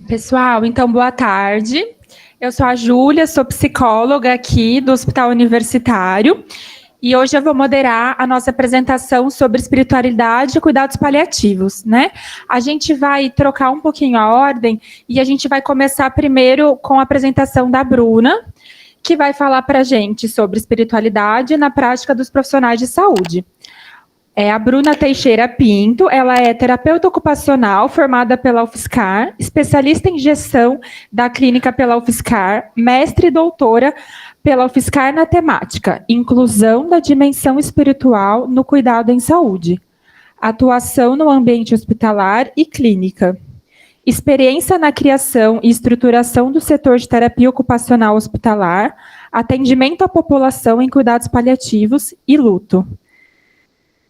Pessoal, então boa tarde. Eu sou a Júlia, sou psicóloga aqui do Hospital Universitário e hoje eu vou moderar a nossa apresentação sobre espiritualidade e cuidados paliativos, né? A gente vai trocar um pouquinho a ordem e a gente vai começar primeiro com a apresentação da Bruna, que vai falar para a gente sobre espiritualidade na prática dos profissionais de saúde. É a Bruna Teixeira Pinto, ela é terapeuta ocupacional formada pela UFSCar, especialista em gestão da clínica pela UFSCar, mestre e doutora pela UFSCar na temática inclusão da dimensão espiritual no cuidado em saúde, atuação no ambiente hospitalar e clínica, experiência na criação e estruturação do setor de terapia ocupacional hospitalar, atendimento à população em cuidados paliativos e luto.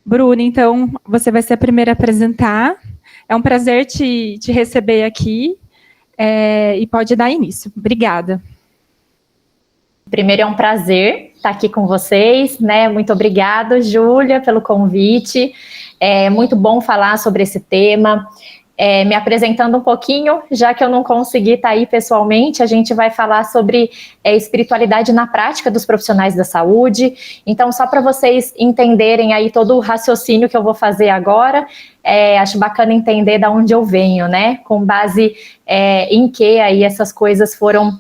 Bruna, então, você vai ser a primeira a apresentar. É um prazer te receber aqui e pode dar início. Obrigada. Primeiro, é um prazer estar aqui com vocês, né? Muito obrigada, Júlia, pelo convite. É muito bom falar sobre esse tema. Me apresentando um pouquinho, já que eu não consegui estar aí pessoalmente, a gente vai falar sobre espiritualidade na prática dos profissionais da saúde. Então, só para vocês entenderem aí todo o raciocínio que eu vou fazer agora, acho bacana entender de onde eu venho, né? Com base em que aí essas coisas foram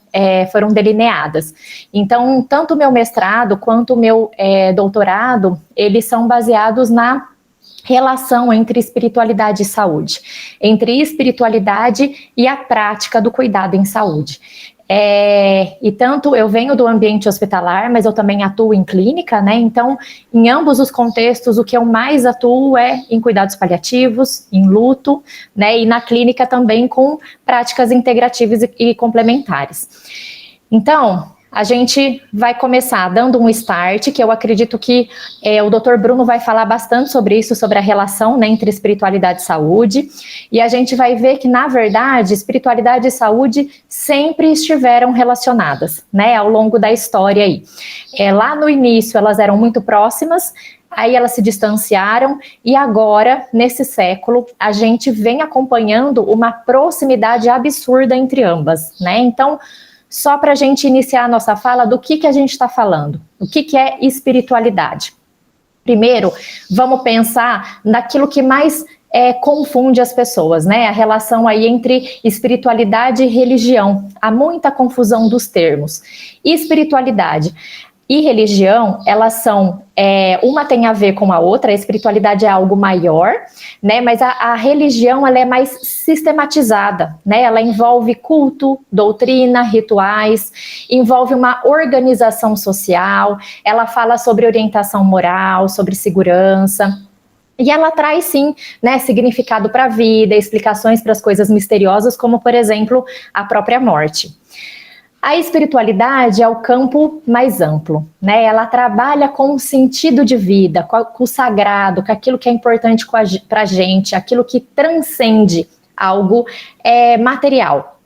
delineadas. Então, tanto o meu mestrado quanto o meu doutorado, eles são baseados na relação entre espiritualidade e saúde, entre espiritualidade e a prática do cuidado em saúde. E tanto eu venho do ambiente hospitalar, mas eu também atuo em clínica, né? Então, em ambos os contextos, o que eu mais atuo é em cuidados paliativos, em luto, né? E na clínica também com práticas integrativas e complementares. Então, a gente vai começar dando um start, que eu acredito que o Dr. Bruno vai falar bastante sobre isso, sobre a relação, né, entre espiritualidade e saúde, e a gente vai ver que, na verdade, espiritualidade e saúde sempre estiveram relacionadas, né, ao longo da história aí. Lá no início, elas eram muito próximas, aí elas se distanciaram, e agora, nesse século, a gente vem acompanhando uma proximidade absurda entre ambas, né, então, só para a gente iniciar a nossa fala do que a gente está falando, o que é espiritualidade. Primeiro, vamos pensar naquilo que mais confunde as pessoas, né? A relação aí entre espiritualidade e religião. Há muita confusão dos termos. Espiritualidade e religião, elas são, uma tem a ver com a outra, a espiritualidade é algo maior, né, mas a religião, ela é mais sistematizada, né, ela envolve culto, doutrina, rituais, envolve uma organização social, ela fala sobre orientação moral, sobre segurança, e ela traz, sim, né, significado para a vida, explicações para as coisas misteriosas, como, por exemplo, a própria morte. A espiritualidade é o campo mais amplo, né? Ela trabalha com o sentido de vida, com o sagrado, com aquilo que é importante para a gente, aquilo que transcende algo material.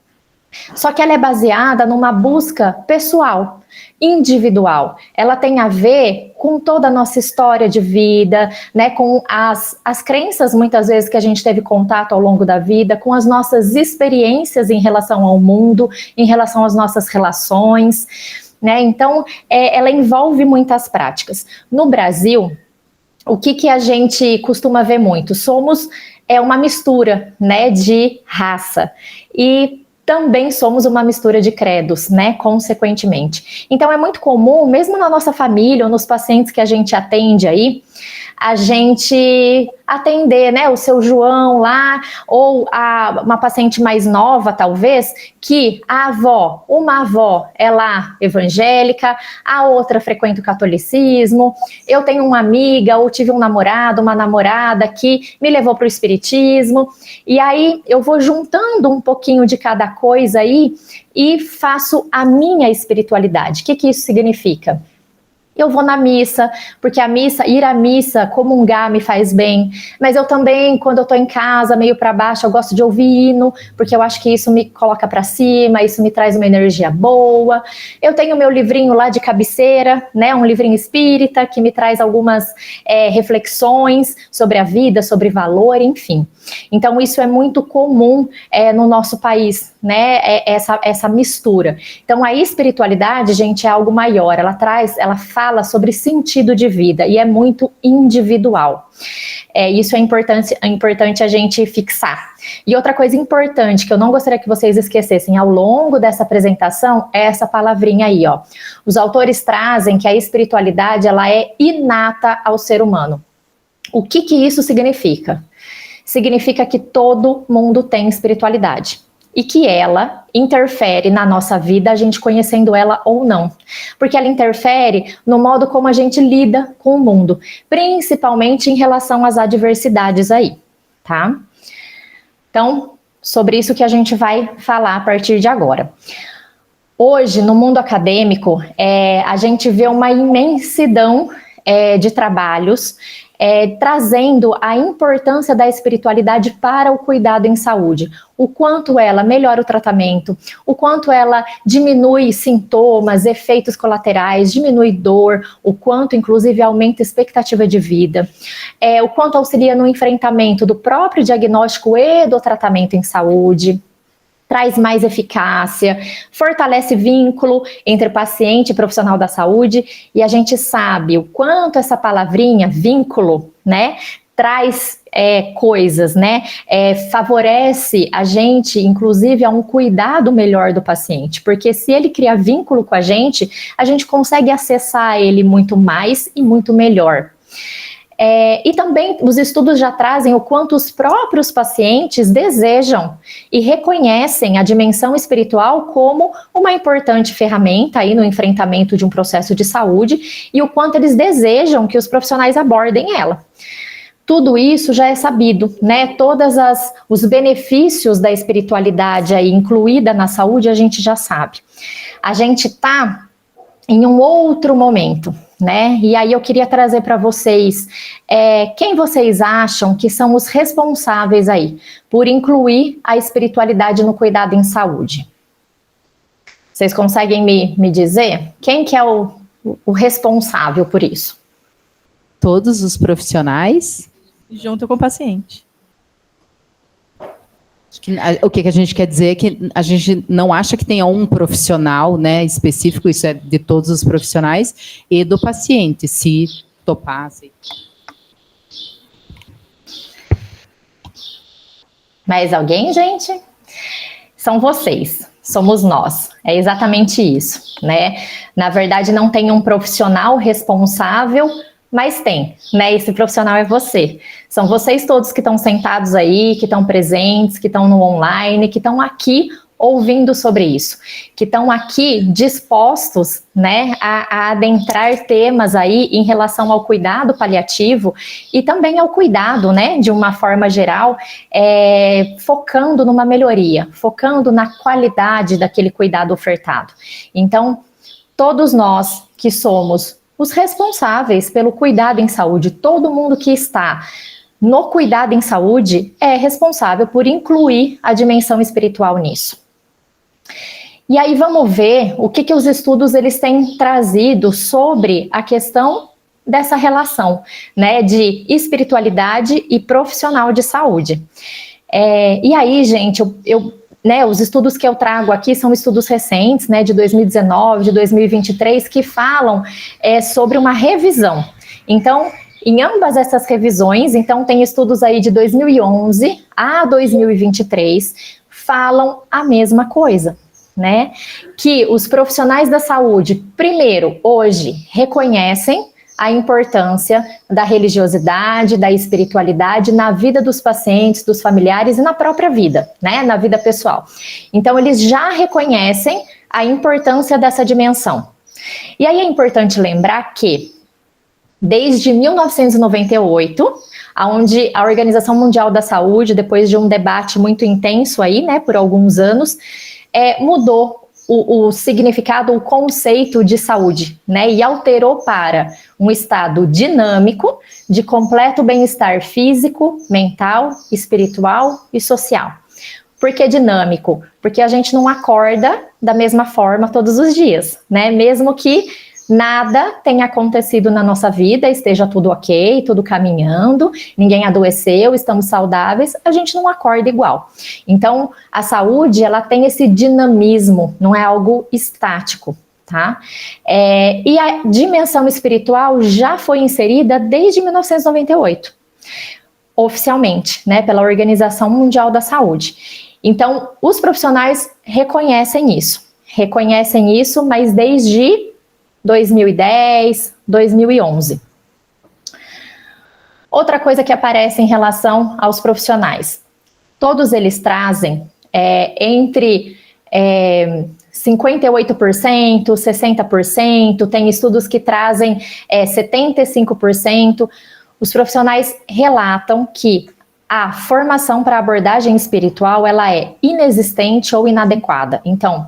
Só que ela é baseada numa busca pessoal, individual. Ela tem a ver com toda a nossa história de vida, né, com as crenças, muitas vezes, que a gente teve contato ao longo da vida, com as nossas experiências em relação ao mundo, em relação às nossas relações, né? Então, ela envolve muitas práticas. No Brasil, o que a gente costuma ver muito? Somos uma mistura, né, de raça. E também somos uma mistura de credos, né, consequentemente. Então, é muito comum, mesmo na nossa família ou nos pacientes que a gente atende aí, a gente atender, né, o seu João lá, ou uma paciente mais nova, talvez, que uma avó é lá evangélica, a outra frequenta o catolicismo, eu tenho uma amiga, ou tive um namorado, uma namorada que me levou para o espiritismo, e aí eu vou juntando um pouquinho de cada coisa aí, e faço a minha espiritualidade. O que isso significa? Eu vou na missa, porque ir à missa, comungar me faz bem. Mas eu também, quando eu tô em casa, meio para baixo, eu gosto de ouvir hino, porque eu acho que isso me coloca para cima, isso me traz uma energia boa. Eu tenho meu livrinho lá de cabeceira, né, um livrinho espírita, que me traz algumas reflexões sobre a vida, sobre valor, enfim. Então, isso é muito comum no nosso país, né, essa mistura. Então, a espiritualidade, gente, é algo maior. Ela fala sobre sentido de vida e é muito individual. Isso é importante a gente fixar. E outra coisa importante que eu não gostaria que vocês esquecessem ao longo dessa apresentação é essa palavrinha aí, ó. Os autores trazem que a espiritualidade, ela é inata ao ser humano. O que isso significa? Significa que todo mundo tem espiritualidade e que ela interfere na nossa vida, a gente conhecendo ela ou não. Porque ela interfere no modo como a gente lida com o mundo, principalmente em relação às adversidades aí, tá? Então, sobre isso que a gente vai falar a partir de agora. Hoje, no mundo acadêmico, a gente vê uma imensidão de trabalhos trazendo a importância da espiritualidade para o cuidado em saúde. O quanto ela melhora o tratamento, o quanto ela diminui sintomas, efeitos colaterais, diminui dor, o quanto, inclusive, aumenta a expectativa de vida, o quanto auxilia no enfrentamento do próprio diagnóstico e do tratamento em saúde. Traz mais eficácia, fortalece vínculo entre paciente e profissional da saúde, e a gente sabe o quanto essa palavrinha, vínculo, né, traz coisas, né, favorece a gente, inclusive, a um cuidado melhor do paciente, porque se ele cria vínculo com a gente consegue acessar ele muito mais e muito melhor. E também os estudos já trazem o quanto os próprios pacientes desejam e reconhecem a dimensão espiritual como uma importante ferramenta aí no enfrentamento de um processo de saúde e o quanto eles desejam que os profissionais abordem ela. Tudo isso já é sabido, né? Todos os benefícios da espiritualidade aí incluída na saúde a gente já sabe. A gente está em um outro momento, né? E aí eu queria trazer para vocês quem vocês acham que são os responsáveis aí por incluir a espiritualidade no cuidado em saúde? Vocês conseguem me dizer? Quem que é o responsável por isso? Todos os profissionais junto com o paciente. O que a gente quer dizer é que a gente não acha que tenha um profissional, né, específico, isso é de todos os profissionais e do paciente, se topasse. Mais alguém, gente? São vocês, somos nós, é exatamente isso, né? Na verdade, não tem um profissional responsável, mas tem, né? Esse profissional é você. São vocês todos que estão sentados aí, que estão presentes, que estão no online, que estão aqui ouvindo sobre isso, que estão aqui dispostos, né, a adentrar temas aí em relação ao cuidado paliativo e também ao cuidado, né, de uma forma geral, focando numa melhoria, focando na qualidade daquele cuidado ofertado. Então, todos nós que somos os responsáveis pelo cuidado em saúde, todo mundo que está no cuidado em saúde é responsável por incluir a dimensão espiritual nisso. E aí vamos ver o que os estudos eles têm trazido sobre a questão dessa relação, né, de espiritualidade e profissional de saúde. E aí, gente, né, os estudos que eu trago aqui são estudos recentes, né, de 2019, de 2023, que falam sobre uma revisão. Então, em ambas essas revisões, então tem estudos aí de 2011 a 2023, falam a mesma coisa, né? Que os profissionais da saúde, primeiro, hoje, reconhecem a importância da religiosidade, da espiritualidade na vida dos pacientes, dos familiares e na própria vida, né, na vida pessoal. Então, eles já reconhecem a importância dessa dimensão. E aí é importante lembrar que, desde 1998, onde a Organização Mundial da Saúde, depois de um debate muito intenso aí, né, por alguns anos, mudou o significado, o conceito de saúde, né? E alterou para um estado dinâmico, de completo bem-estar físico, mental, espiritual e social. Por que dinâmico? Porque a gente não acorda da mesma forma todos os dias, né? Mesmo que nada tenha acontecido na nossa vida, esteja tudo ok, tudo caminhando, ninguém adoeceu, estamos saudáveis, a gente não acorda igual. Então, a saúde, ela tem esse dinamismo, não é algo estático, tá? E a dimensão espiritual já foi inserida desde 1998, oficialmente, né, pela Organização Mundial da Saúde. Então, os profissionais reconhecem isso, mas desde 2010, 2011. Outra coisa que aparece em relação aos profissionais, todos eles trazem entre 58%, 60%, tem estudos que trazem 75%. Os profissionais relatam que a formação para abordagem espiritual, ela é inexistente ou inadequada. Então,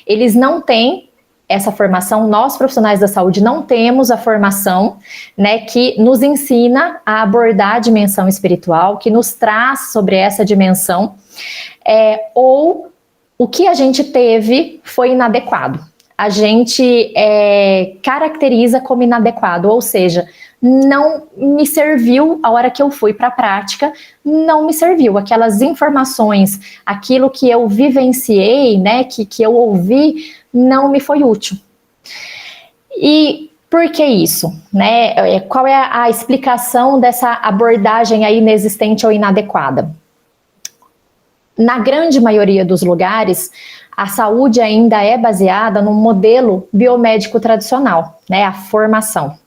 eles não têm essa formação, nós profissionais da saúde não temos a formação, né, que nos ensina a abordar a dimensão espiritual, que nos traz sobre essa dimensão, ou o que a gente teve foi inadequado. A gente caracteriza como inadequado, ou seja, não me serviu a hora que eu fui para a prática, não me serviu. Aquelas informações, aquilo que eu vivenciei, né, que eu ouvi, não me foi útil. E por que isso? Né? Qual é a explicação dessa abordagem aí inexistente ou inadequada? Na grande maioria dos lugares, a saúde ainda é baseada num modelo biomédico tradicional, né, a formação.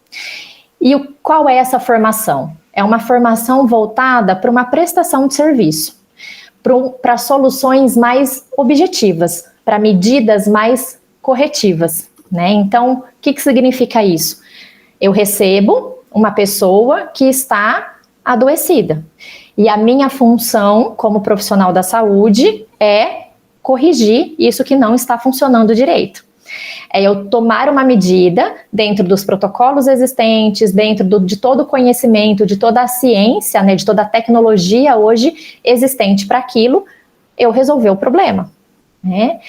E qual é essa formação? É uma formação voltada para uma prestação de serviço, para soluções mais objetivas, para medidas mais corretivas, né? Então, o que significa isso? Eu recebo uma pessoa que está adoecida, e a minha função como profissional da saúde é corrigir isso que não está funcionando direito. É eu tomar uma medida dentro dos protocolos existentes, dentro de todo o conhecimento, de toda a ciência, né, de toda a tecnologia hoje existente para aquilo, eu resolver o problema, né?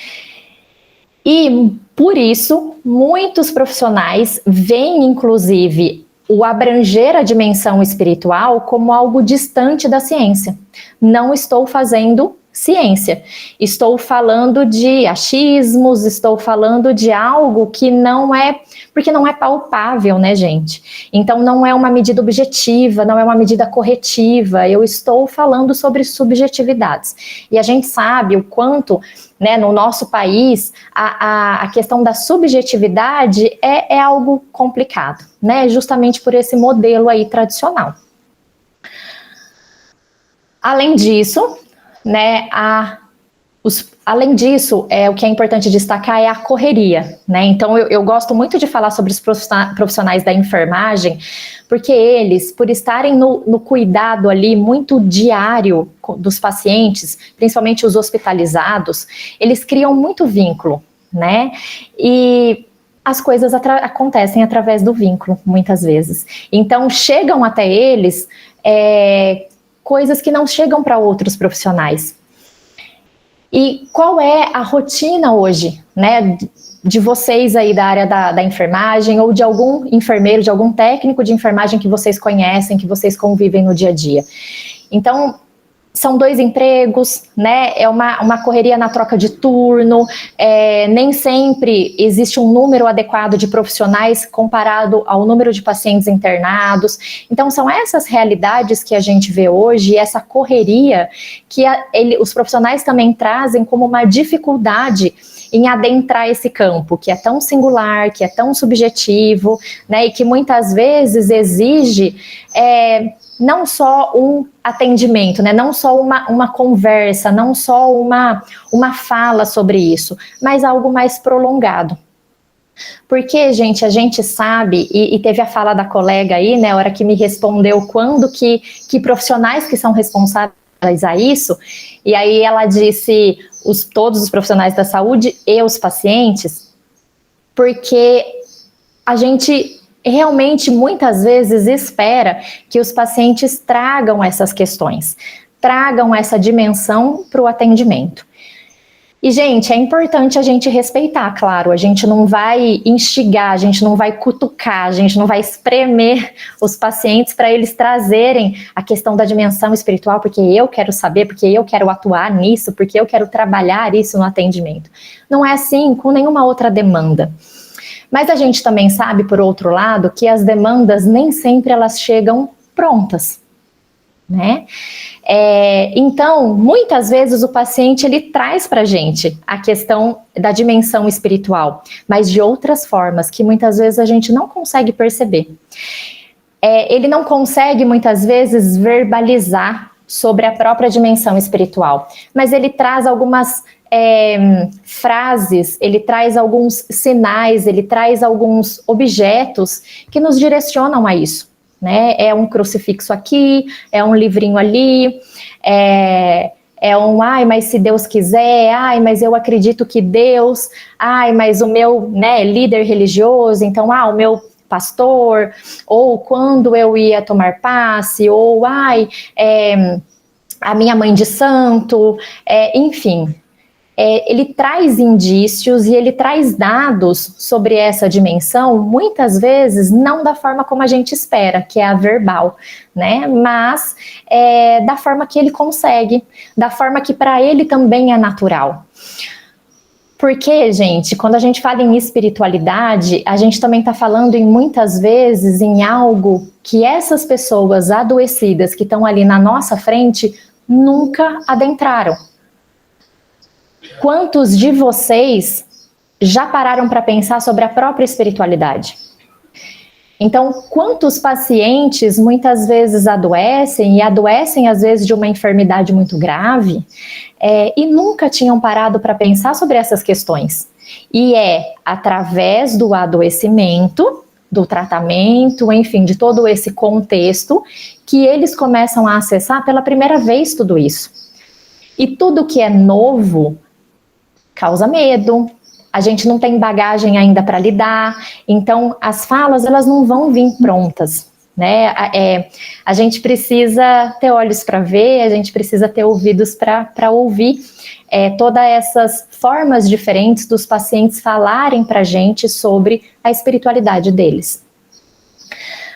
E por isso, muitos profissionais veem, inclusive, o abranger a dimensão espiritual como algo distante da ciência. Não estou fazendo ciência, estou falando de achismos, estou falando de algo que não é, porque não é palpável, né, gente? Então não é uma medida objetiva, não é uma medida corretiva, eu estou falando sobre subjetividades. E a gente sabe o quanto, né, no nosso país, a questão da subjetividade é algo complicado, né, justamente por esse modelo aí tradicional. Além disso, né, além disso, o que é importante destacar é a correria, né? Então eu gosto muito de falar sobre os profissionais da enfermagem, porque eles, por estarem no cuidado ali muito diário dos pacientes, principalmente os hospitalizados, eles criam muito vínculo, né? E as coisas acontecem através do vínculo, muitas vezes. Então chegam até eles coisas que não chegam para outros profissionais. E qual é a rotina hoje, né, de vocês aí da área da enfermagem, ou de algum enfermeiro, de algum técnico de enfermagem que vocês conhecem, que vocês convivem no dia a dia? Então, são 2 empregos, né? É uma correria na troca de turno, nem sempre existe um número adequado de profissionais comparado ao número de pacientes internados. Então, são essas realidades que a gente vê hoje, essa correria que os profissionais também trazem como uma dificuldade em adentrar esse campo, que é tão singular, que é tão subjetivo, né? E que muitas vezes exige não só um atendimento, né, não só uma conversa, não só uma fala sobre isso, mas algo mais prolongado. Porque, gente, a gente sabe, e teve a fala da colega aí, né, a hora que me respondeu quando que profissionais que são responsáveis a isso, e aí ela disse, todos os profissionais da saúde e os pacientes, porque a gente realmente muitas vezes espera que os pacientes tragam essas questões, tragam essa dimensão para o atendimento. E, gente, é importante a gente respeitar, claro, a gente não vai instigar, a gente não vai cutucar, a gente não vai espremer os pacientes para eles trazerem a questão da dimensão espiritual, porque eu quero saber, porque eu quero atuar nisso, porque eu quero trabalhar isso no atendimento. Não é assim com nenhuma outra demanda. Mas a gente também sabe, por outro lado, que as demandas nem sempre elas chegam prontas, né? Então, muitas vezes o paciente ele traz para a gente a questão da dimensão espiritual, mas de outras formas que muitas vezes a gente não consegue perceber. Ele não consegue muitas vezes verbalizar sobre a própria dimensão espiritual, mas ele traz algumas frases, ele traz alguns sinais, ele traz alguns objetos que nos direcionam a isso. Né? É um crucifixo aqui, é um livrinho ali, ai, mas se Deus quiser, ai, mas eu acredito que Deus, ai, mas o meu, né, líder religioso, então, o meu pastor, ou quando eu ia tomar passe, ou ai, a minha mãe de santo, enfim. Ele traz indícios e ele traz dados sobre essa dimensão, muitas vezes não da forma como a gente espera, que é a verbal, né? Mas da forma que ele consegue, da forma que para ele também é natural. Porque, gente, quando a gente fala em espiritualidade, a gente também está falando muitas vezes em algo que essas pessoas adoecidas que estão ali na nossa frente nunca adentraram. Quantos de vocês já pararam para pensar sobre a própria espiritualidade? Então, quantos pacientes muitas vezes adoecem, e adoecem às vezes de uma enfermidade muito grave, e nunca tinham parado para pensar sobre essas questões? E é através do adoecimento, do tratamento, enfim, de todo esse contexto, que eles começam a acessar pela primeira vez tudo isso. E tudo que é novo causa medo, a gente não tem bagagem ainda para lidar, então as falas elas não vão vir prontas, né? A gente precisa ter olhos para ver, a gente precisa ter ouvidos para ouvir todas essas formas diferentes dos pacientes falarem para a gente sobre a espiritualidade deles.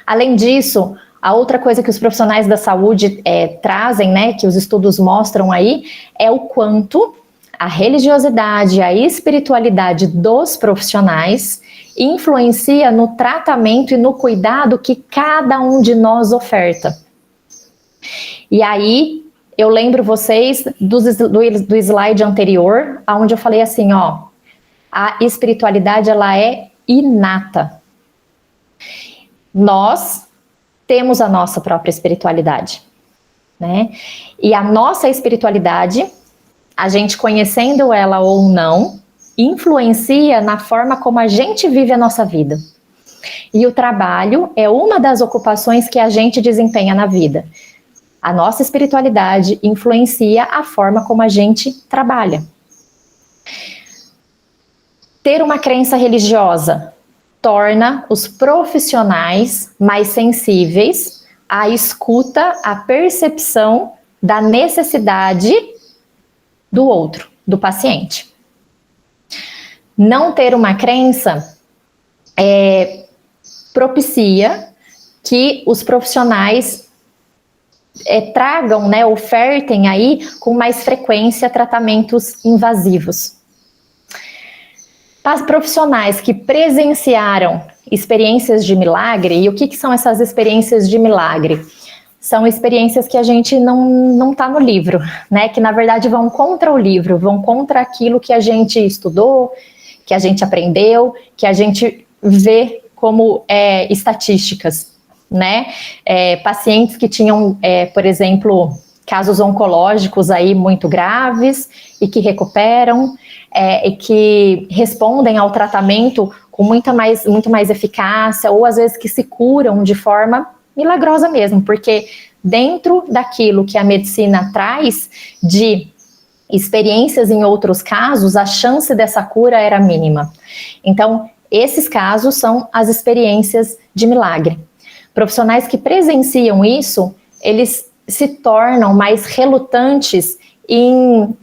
Além disso, a outra coisa que os profissionais da saúde trazem, né, que os estudos mostram aí, é o quanto a religiosidade, a espiritualidade dos profissionais influencia no tratamento e no cuidado que cada um de nós oferta. E aí, eu lembro vocês do slide anterior, onde eu falei assim, a espiritualidade ela é inata. Nós temos a nossa própria espiritualidade, né? E a nossa espiritualidade, a gente conhecendo ela ou não, influencia na forma como a gente vive a nossa vida. E o trabalho é uma das ocupações que a gente desempenha na vida. A nossa espiritualidade influencia a forma como a gente trabalha. Ter uma crença religiosa torna os profissionais mais sensíveis à escuta, à percepção da necessidade do outro, do paciente. Não ter uma crença propicia que os profissionais tragam, né, ofertem aí com mais frequência tratamentos invasivos. Para profissionais que presenciaram experiências de milagre, e o que são essas experiências de milagre? São experiências que a gente não está no livro, né? Que na verdade vão contra o livro, vão contra aquilo que a gente estudou, que a gente aprendeu, que a gente vê como estatísticas, né? Pacientes que tinham, por exemplo, casos oncológicos aí muito graves e que recuperam, e que respondem ao tratamento com muito mais eficácia, ou às vezes que se curam de forma milagrosa mesmo, porque dentro daquilo que a medicina traz de experiências em outros casos, a chance dessa cura era mínima. Então, esses casos são as experiências de milagre. Profissionais que presenciam isso, eles se tornam mais relutantes em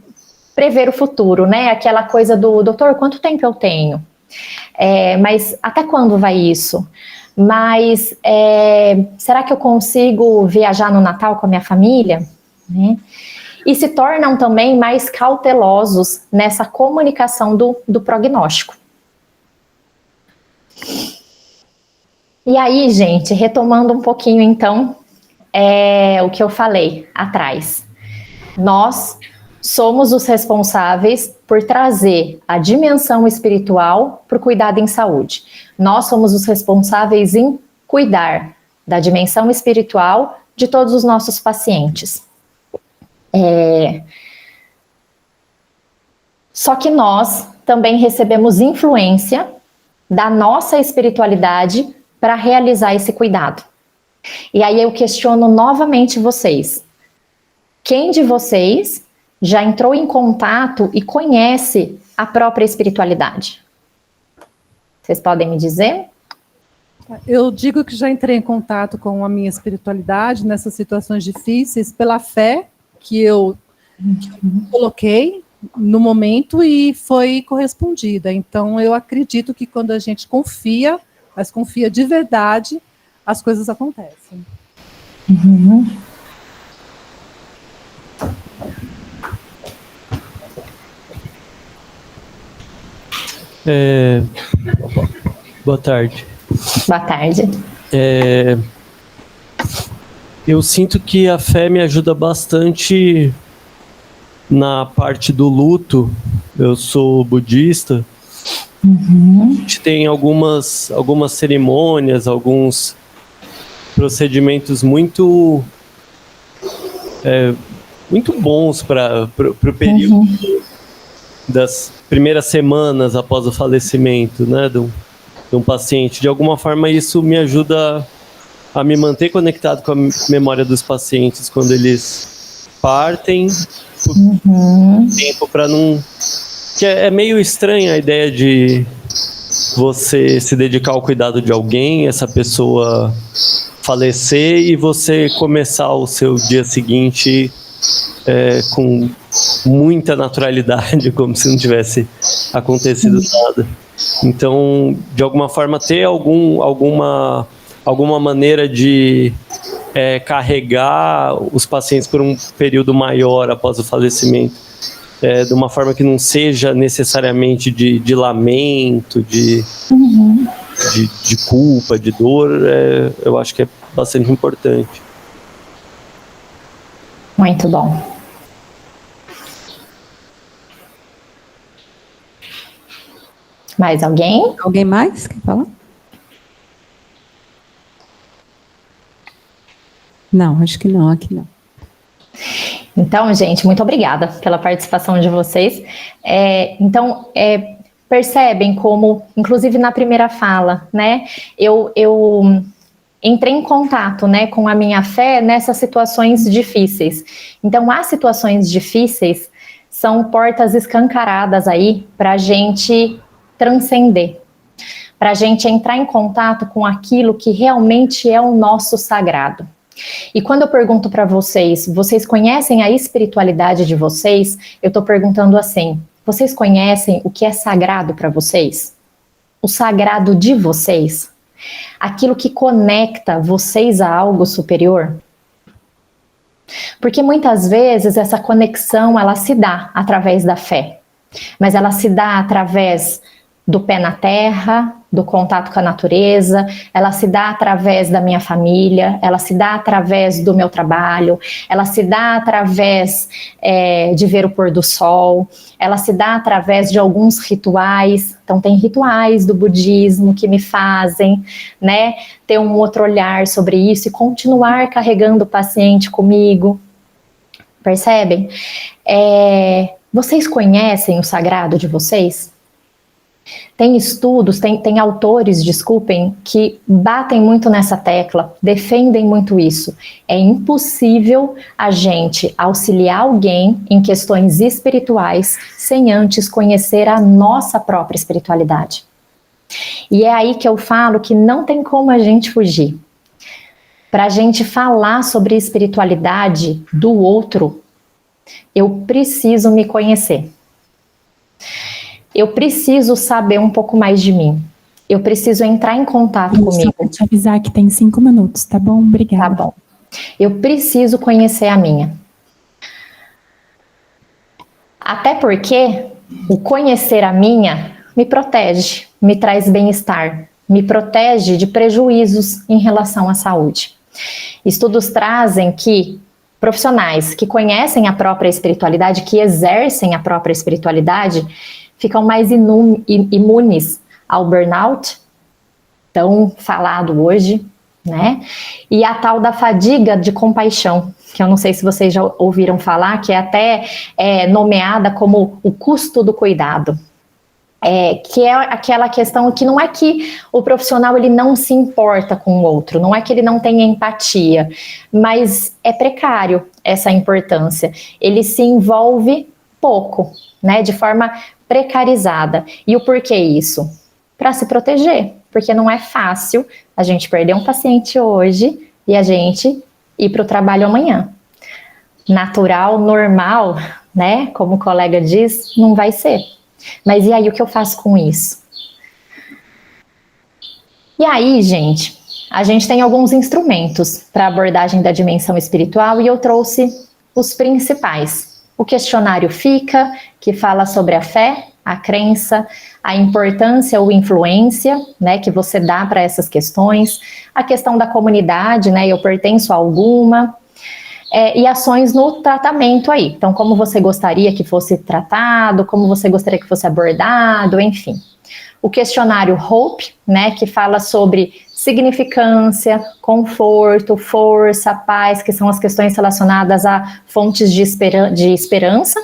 prever o futuro, né? Aquela coisa do, doutor, quanto tempo eu tenho? Mas até quando vai isso? Mas será que eu consigo viajar no Natal com a minha família? Né? E se tornam também mais cautelosos nessa comunicação do prognóstico. E aí, gente, retomando um pouquinho, então, o que eu falei atrás. Nós somos os responsáveis por trazer a dimensão espiritual para o cuidado em saúde. Nós somos os responsáveis em cuidar da dimensão espiritual de todos os nossos pacientes. Só que nós também recebemos influência da nossa espiritualidade para realizar esse cuidado. E aí eu questiono novamente vocês. Quem de vocês já entrou em contato e conhece a própria espiritualidade? Vocês podem me dizer? Eu digo que já entrei em contato com a minha espiritualidade nessas situações difíceis pela fé que eu coloquei no momento e foi correspondida. Então, eu acredito que quando a gente confia, mas confia de verdade, as coisas acontecem. Uhum. Boa tarde. Boa tarde. Eu sinto que a fé me ajuda bastante na parte do luto. Eu sou budista. A gente tem algumas cerimônias, alguns procedimentos muito bons para o período das primeiras semanas após o falecimento, né, de um paciente. De alguma forma, isso me ajuda a me manter conectado com a memória dos pacientes quando eles partem, tempo para não... Que é meio estranha a ideia de você se dedicar ao cuidado de alguém, essa pessoa falecer e você começar o seu dia seguinte com muita naturalidade, como se não tivesse acontecido nada. Então, de alguma forma, ter alguma maneira de carregar os pacientes por um período maior após o falecimento, de uma forma que não seja necessariamente de lamento, de culpa, de dor, eu acho que é bastante importante. Muito bom. Mais alguém? Alguém mais quer falar? Não, acho que não, aqui não. Então, gente, muito obrigada pela participação de vocês. Percebem como, inclusive na primeira fala, né, eu entrei em contato, né, com a minha fé nessas situações difíceis. Então, as situações difíceis são portas escancaradas aí para a gente transcender, para a gente entrar em contato com aquilo que realmente é o nosso sagrado. E quando eu pergunto para vocês, vocês conhecem a espiritualidade de vocês? Eu estou perguntando assim, vocês conhecem o que é sagrado para vocês? O sagrado de vocês? Aquilo que conecta vocês a algo superior? Porque muitas vezes essa conexão, ela se dá através da fé, mas ela se dá através do pé na terra, do contato com a natureza, ela se dá através da minha família, ela se dá através do meu trabalho, ela se dá através de ver o pôr do sol, ela se dá através de alguns rituais. Então tem rituais do budismo que me fazem, né, ter um outro olhar sobre isso e continuar carregando o paciente comigo. Percebem? Vocês conhecem o sagrado de vocês? Tem estudos, tem autores, desculpem, que batem muito nessa tecla, defendem muito isso. É impossível a gente auxiliar alguém em questões espirituais sem antes conhecer a nossa própria espiritualidade. E é aí que eu falo que não tem como a gente fugir. Para a gente falar sobre espiritualidade do outro, eu preciso me conhecer. Eu preciso saber um pouco mais de mim. Eu preciso entrar em contato comigo. Só para te avisar que tem 5 minutos, tá bom? Obrigada. Tá bom. Eu preciso conhecer a minha. Até porque o conhecer a minha me protege, me traz bem-estar, me protege de prejuízos em relação à saúde. Estudos trazem que profissionais que conhecem a própria espiritualidade, que exercem a própria espiritualidade, ficam mais imunes ao burnout, tão falado hoje, né? E a tal da fadiga de compaixão, que eu não sei se vocês já ouviram falar, que é até nomeada como o custo do cuidado. Que é aquela questão que não é que o profissional ele não se importa com o outro, não é que ele não tem empatia, mas é precário essa importância. Ele se envolve pouco, né, de forma precarizada. E o porquê isso? Para se proteger, porque não é fácil a gente perder um paciente hoje e a gente ir para o trabalho amanhã. Natural, normal, né, como o colega diz, não vai ser. Mas e aí, o que eu faço com isso? E aí, gente, a gente tem alguns instrumentos para abordagem da dimensão espiritual e eu trouxe os principais. O questionário FICA, que fala sobre a fé, a crença, a importância ou influência, né, que você dá para essas questões, a questão da comunidade, né, eu pertenço a alguma, e ações no tratamento aí. Então, como você gostaria que fosse tratado, como você gostaria que fosse abordado, enfim. O questionário HOPE, né, que fala sobre significância, conforto, força, paz, que são as questões relacionadas a fontes de esperança.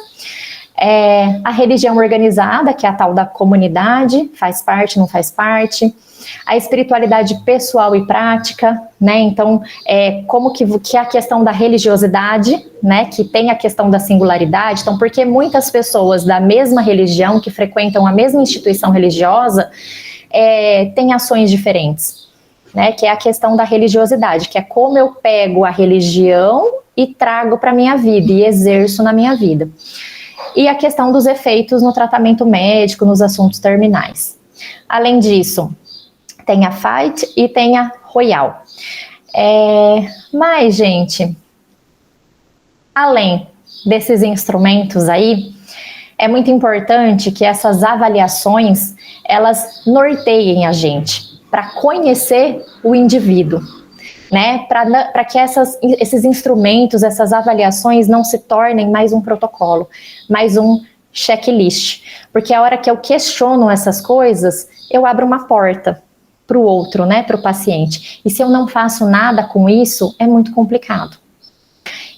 A religião organizada, que é a tal da comunidade, faz parte, não faz parte. A espiritualidade pessoal e prática, né? Então, como que é a questão da religiosidade, né? Que tem a questão da singularidade. Então, porque muitas pessoas da mesma religião, que frequentam a mesma instituição religiosa, têm ações diferentes, né? Que é a questão da religiosidade, que é como eu pego a religião e trago para a minha vida e exerço na minha vida. E a questão dos efeitos no tratamento médico, nos assuntos terminais. Além disso, tem a FIGHT e tem a Royal. Mas, gente, além desses instrumentos aí, é muito importante que essas avaliações, elas norteiem a gente para conhecer o indivíduo, né? Para que esses instrumentos, essas avaliações não se tornem mais um protocolo, mais um checklist. Porque a hora que eu questiono essas coisas, eu abro uma porta para o outro, né, para o paciente. E se eu não faço nada com isso, é muito complicado.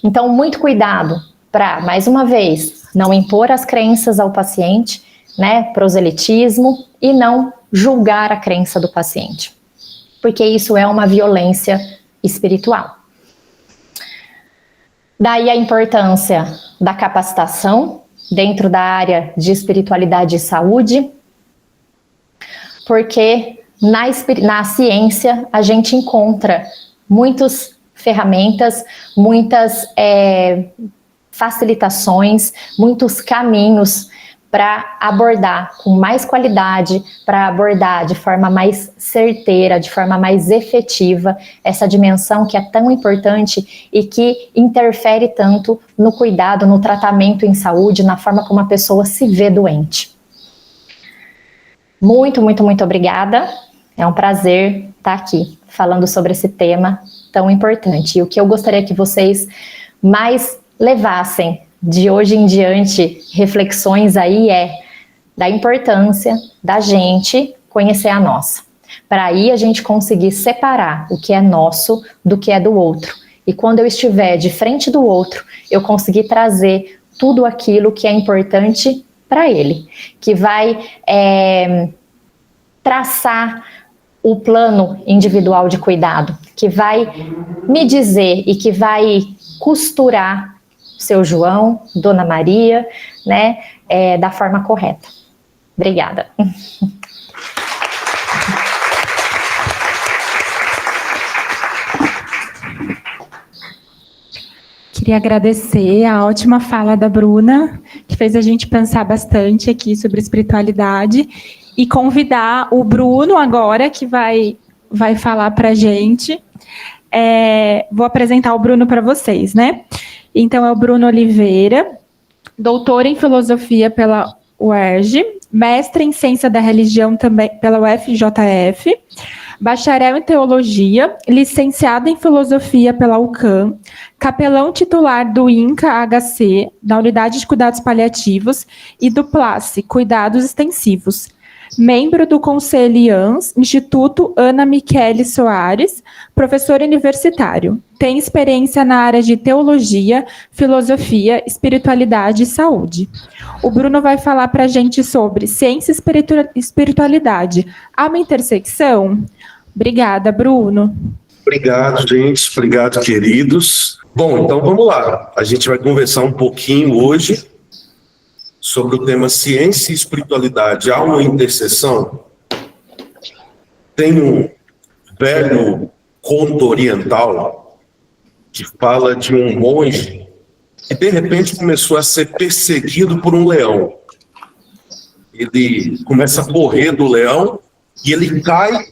Então, muito cuidado para, mais uma vez, não impor as crenças ao paciente, né, proselitismo, e não julgar a crença do paciente. Porque isso é uma violência espiritual. Daí a importância da capacitação dentro da área de espiritualidade e saúde, porque na ciência a gente encontra muitas ferramentas, muitas facilitações, muitos caminhos para abordar com mais qualidade, para abordar de forma mais certeira, de forma mais efetiva, essa dimensão que é tão importante e que interfere tanto no cuidado, no tratamento em saúde, na forma como a pessoa se vê doente. Muito, muito, muito obrigada. É um prazer estar aqui falando sobre esse tema tão importante. E o que eu gostaria que vocês mais levassem de hoje em diante, reflexões aí, da importância da gente conhecer a nossa. Para aí a gente conseguir separar o que é nosso do que é do outro. E quando eu estiver de frente do outro, eu conseguir trazer tudo aquilo que é importante para ele, que vai traçar o plano individual de cuidado, que vai me dizer e que vai costurar seu João, Dona Maria, né, da forma correta. Obrigada. Queria agradecer a ótima fala da Bruna, que fez a gente pensar bastante aqui sobre espiritualidade, e convidar o Bruno agora, que vai falar para a gente. Vou apresentar o Bruno para vocês, né? Então, é o Bruno Oliveira, doutor em filosofia pela UERJ, mestre em ciência da religião também pela UFJF, bacharel em teologia, licenciado em filosofia pela UCAM, capelão titular do INCA-HC, da Unidade de Cuidados Paliativos, e do PLACE, Cuidados Extensivos. Membro do Conselho IANS, Instituto Ana Michele Soares, professor universitário. Tem experiência na área de teologia, filosofia, espiritualidade e saúde. O Bruno vai falar para a gente sobre ciência e espiritualidade. Há uma intersecção? Obrigada, Bruno. Obrigado, gente. Obrigado, queridos. Bom, então vamos lá. A gente vai conversar um pouquinho hoje sobre o tema ciência e espiritualidade. Há uma interseção? Tem um velho conto oriental que fala de um monge que de repente começou a ser perseguido por um leão. Ele começa a correr do leão e ele cai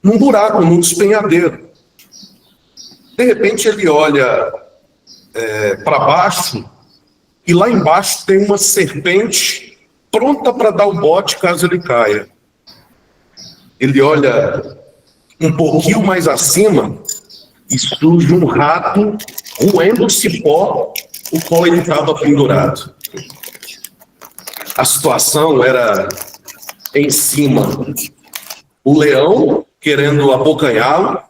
num buraco, num despenhadeiro. De repente ele olha para baixo e lá embaixo tem uma serpente pronta para dar o bote caso ele caia. Ele olha um pouquinho mais acima e surge um rato roendo o cipó, o qual ele estava pendurado. A situação era em cima, o leão querendo abocanhá-lo,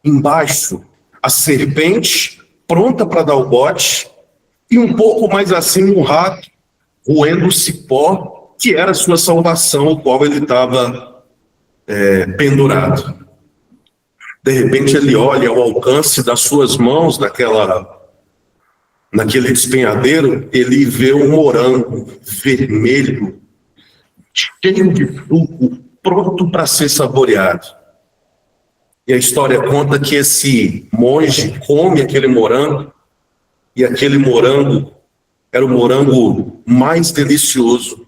embaixo a serpente pronta para dar o bote, e um pouco mais acima um rato roendo o cipó, que era a sua salvação, o qual ele estava pendurado. De repente ele olha ao alcance das suas mãos naquele despenhadeiro, ele vê um morango vermelho, cheio de suco, pronto para ser saboreado. E a história conta que esse monge come aquele morango, e aquele morango era o morango mais delicioso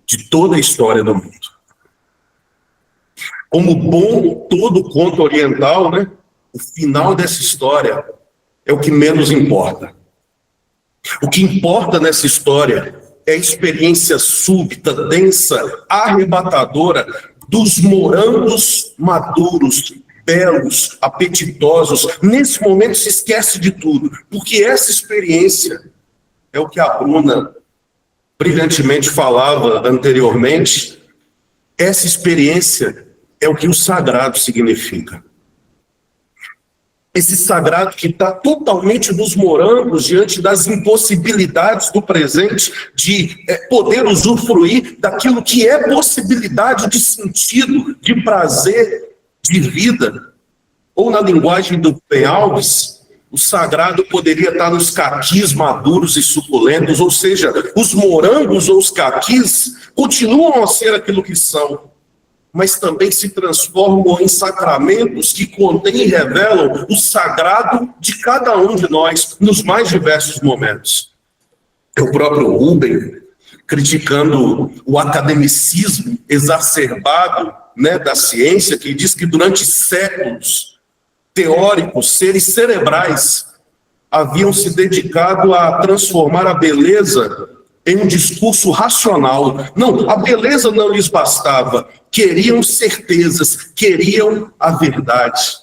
de toda a história do mundo. Como bom todo conto oriental, né? O final dessa história é o que menos importa. O que importa nessa história é a experiência súbita, densa, arrebatadora dos morangos maduros, belos, apetitosos. Nesse momento se esquece de tudo, porque essa experiência é o que a Bruna brilhantemente falava anteriormente. Essa experiência é o que o sagrado significa. Esse sagrado que está totalmente nos morangos diante das impossibilidades do presente de poder usufruir daquilo que é possibilidade de sentido, de prazer, de vida. Ou na linguagem do Rubem Alves, o sagrado poderia estar nos caquis maduros e suculentos, ou seja, os morangos ou os caquis continuam a ser aquilo que são, mas também se transformam em sacramentos que contêm e revelam o sagrado de cada um de nós nos mais diversos momentos. É o próprio Rubem, criticando o academicismo exacerbado, né, da ciência, que diz que durante séculos teóricos, seres cerebrais haviam se dedicado a transformar a beleza em um discurso racional. Não, a beleza não lhes bastava, queriam certezas, queriam a verdade.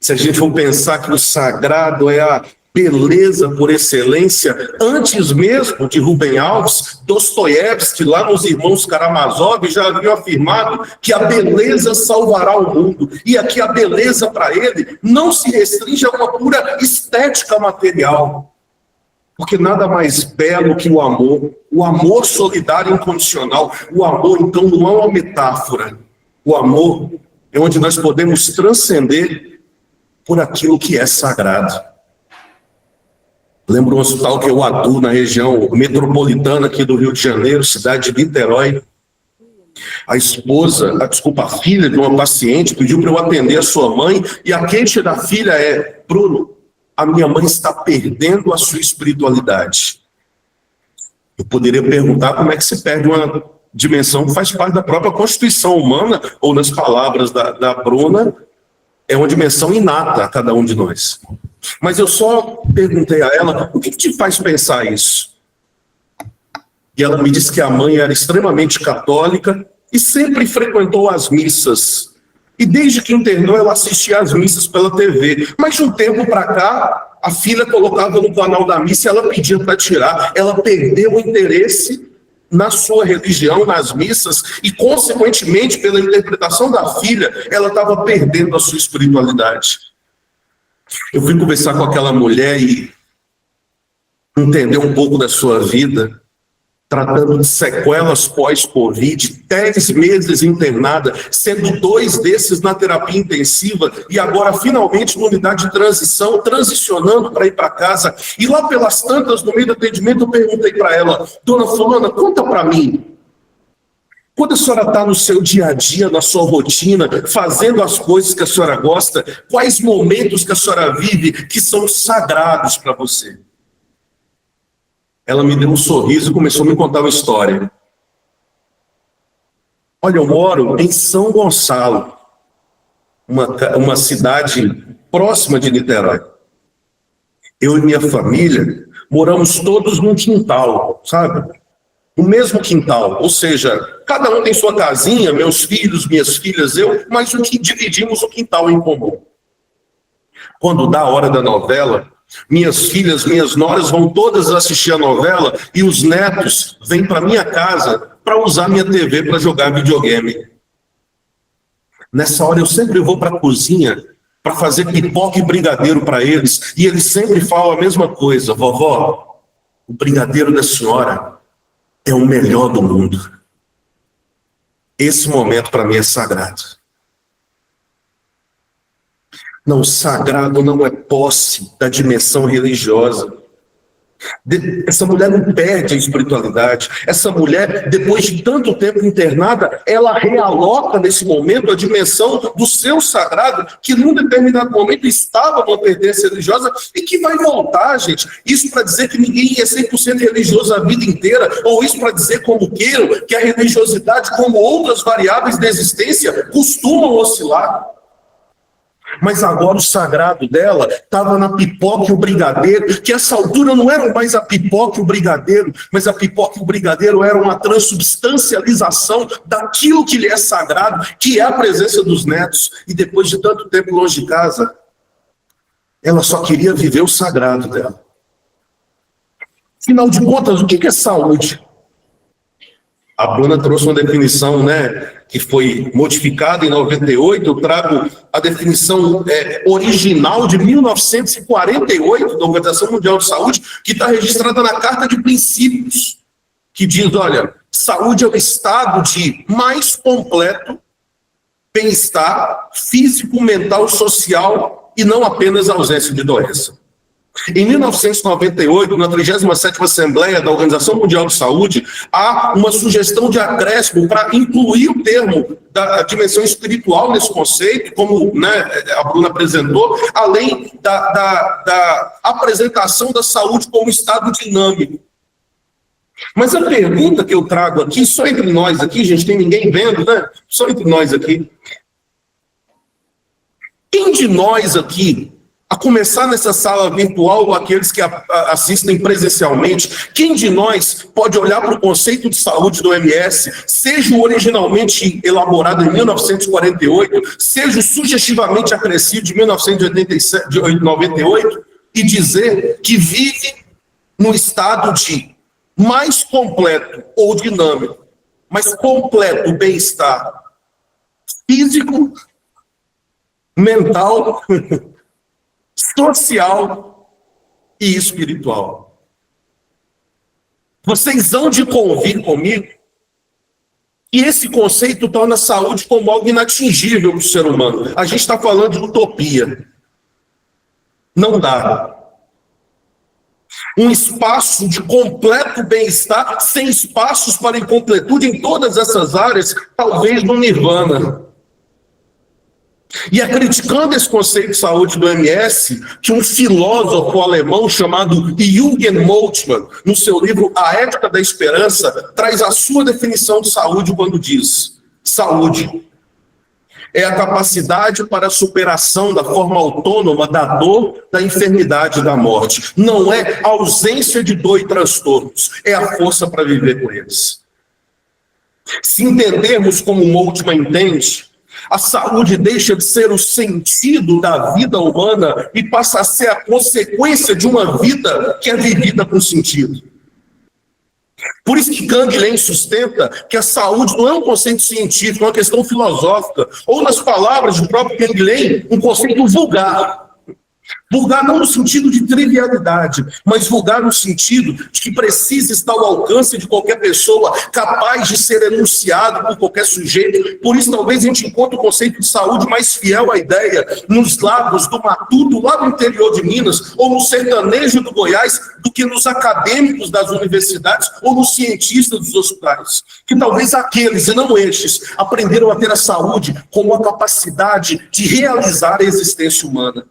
Se a gente for pensar que o sagrado é a beleza por excelência, antes mesmo de Rubem Alves, Dostoiévski, lá nos Irmãos Karamazov, já haviam afirmado que a beleza salvará o mundo. E aqui a beleza para ele não se restringe a uma pura estética material. Porque nada mais belo que o amor solidário e incondicional. O amor, então, não é uma metáfora. O amor é onde nós podemos transcender por aquilo que é sagrado. Lembro um hospital que eu atuo na região metropolitana aqui do Rio de Janeiro, cidade de Niterói. A filha de uma paciente pediu para eu atender a sua mãe, e a queixa da filha é: Bruno, a minha mãe está perdendo a sua espiritualidade. Eu poderia perguntar como é que se perde uma dimensão que faz parte da própria constituição humana, ou nas palavras da Bruna, é uma dimensão inata a cada um de nós. Mas eu só perguntei a ela: o que te faz pensar isso? E ela me disse que a mãe era extremamente católica e sempre frequentou as missas. E desde que internou, ela assistia às missas pela TV. Mas de um tempo para cá, a filha colocava no canal da missa e ela pedia para tirar. Ela perdeu o interesse na sua religião, nas missas, e, consequentemente, pela interpretação da filha, ela estava perdendo a sua espiritualidade. Eu fui conversar com aquela mulher e entender um pouco da sua vida, tratando de sequelas pós-Covid, 10 meses internada, sendo 2 desses na terapia intensiva, e agora finalmente na unidade de transição, transicionando para ir para casa. E lá pelas tantas, no meio do atendimento, eu perguntei para ela: dona fulana, conta para mim, quando a senhora está no seu dia a dia, na sua rotina, fazendo as coisas que a senhora gosta, quais momentos que a senhora vive que são sagrados para você? Ela me deu um sorriso e começou a me contar uma história. Olha, eu moro em São Gonçalo, uma cidade próxima de Niterói. Eu e minha família moramos todos num quintal, sabe? No mesmo quintal, ou seja, cada um tem sua casinha, meus filhos, minhas filhas, eu, mas o que dividimos o quintal em comum. Quando dá a hora da novela, minhas filhas, minhas noras vão todas assistir a novela e os netos vêm para minha casa para usar minha TV para jogar videogame. Nessa hora eu sempre vou para a cozinha para fazer pipoca e brigadeiro para eles, e eles sempre falam a mesma coisa: vovó, o brigadeiro da senhora é o melhor do mundo. Esse momento para mim é sagrado. Não, sagrado não é posse da dimensão religiosa. Essa mulher não perde a espiritualidade. Essa mulher, depois de tanto tempo internada, ela realoca nesse momento a dimensão do seu sagrado, que num determinado momento estava numa pertença religiosa e que vai voltar, gente. Isso para dizer que ninguém é 100% religioso a vida inteira, ou isso para dizer, como queiram, que a religiosidade, como outras variáveis da existência, costumam oscilar. Mas agora o sagrado dela estava na pipoca e o brigadeiro, que essa altura não era mais a pipoca e o brigadeiro, mas a pipoca e o brigadeiro eram uma transubstancialização daquilo que lhe é sagrado, que é a presença dos netos. E depois de tanto tempo longe de casa, ela só queria viver o sagrado dela. Afinal de contas, o que é saúde? A Bruna trouxe uma definição, que foi modificada em 98. Eu trago a definição original de 1948 da Organização Mundial de Saúde, que está registrada na Carta de Princípios, que diz: olha, saúde é o estado de mais completo bem-estar físico, mental, social, e não apenas ausência de doença. Em 1998, na 37ª Assembleia da Organização Mundial de Saúde, há uma sugestão de acréscimo para incluir o termo da dimensão espiritual nesse conceito, como a Bruna apresentou, além da apresentação da saúde como estado dinâmico. Mas a pergunta que eu trago aqui, só entre nós aqui, gente, tem ninguém vendo, Só entre nós aqui. Quem de nós aqui, a começar nessa sala virtual, ou aqueles que assistem presencialmente, quem de nós pode olhar para o conceito de saúde do OMS, seja o originalmente elaborado em 1948, seja o sugestivamente acrescido de 1998, e dizer que vive no estado de mais completo ou dinâmico, mas completo bem-estar físico, mental, social e espiritual. Vocês hão de convir comigo que esse conceito torna a saúde como algo inatingível para o ser humano. A gente está falando de utopia. Não dá. Um espaço de completo bem-estar, sem espaços para incompletude em todas essas áreas, talvez no nirvana. E é criticando esse conceito de saúde do MS que um filósofo alemão chamado Jürgen Moltmann, no seu livro A Ética da Esperança, traz a sua definição de saúde quando diz: saúde é a capacidade para a superação da forma autônoma da dor, da enfermidade e da morte. Não é a ausência de dor e transtornos, é a força para viver com eles. Se entendermos como Moltmann entende, a saúde deixa de ser o sentido da vida humana e passa a ser a consequência de uma vida que é vivida com sentido. Por isso que Canguilhem sustenta que a saúde não é um conceito científico, é uma questão filosófica, ou nas palavras do próprio Canguilhem, um conceito vulgar. Vulgar não no sentido de trivialidade, mas vulgar no sentido de que precisa estar ao alcance de qualquer pessoa, capaz de ser enunciado por qualquer sujeito. Por isso, talvez a gente encontre o conceito de saúde mais fiel à ideia nos lagos do Matuto, lá no interior de Minas, ou no sertanejo do Goiás, do que nos acadêmicos das universidades ou nos cientistas dos hospitais. Que talvez aqueles, e não estes, aprenderam a ter a saúde como a capacidade de realizar a existência humana.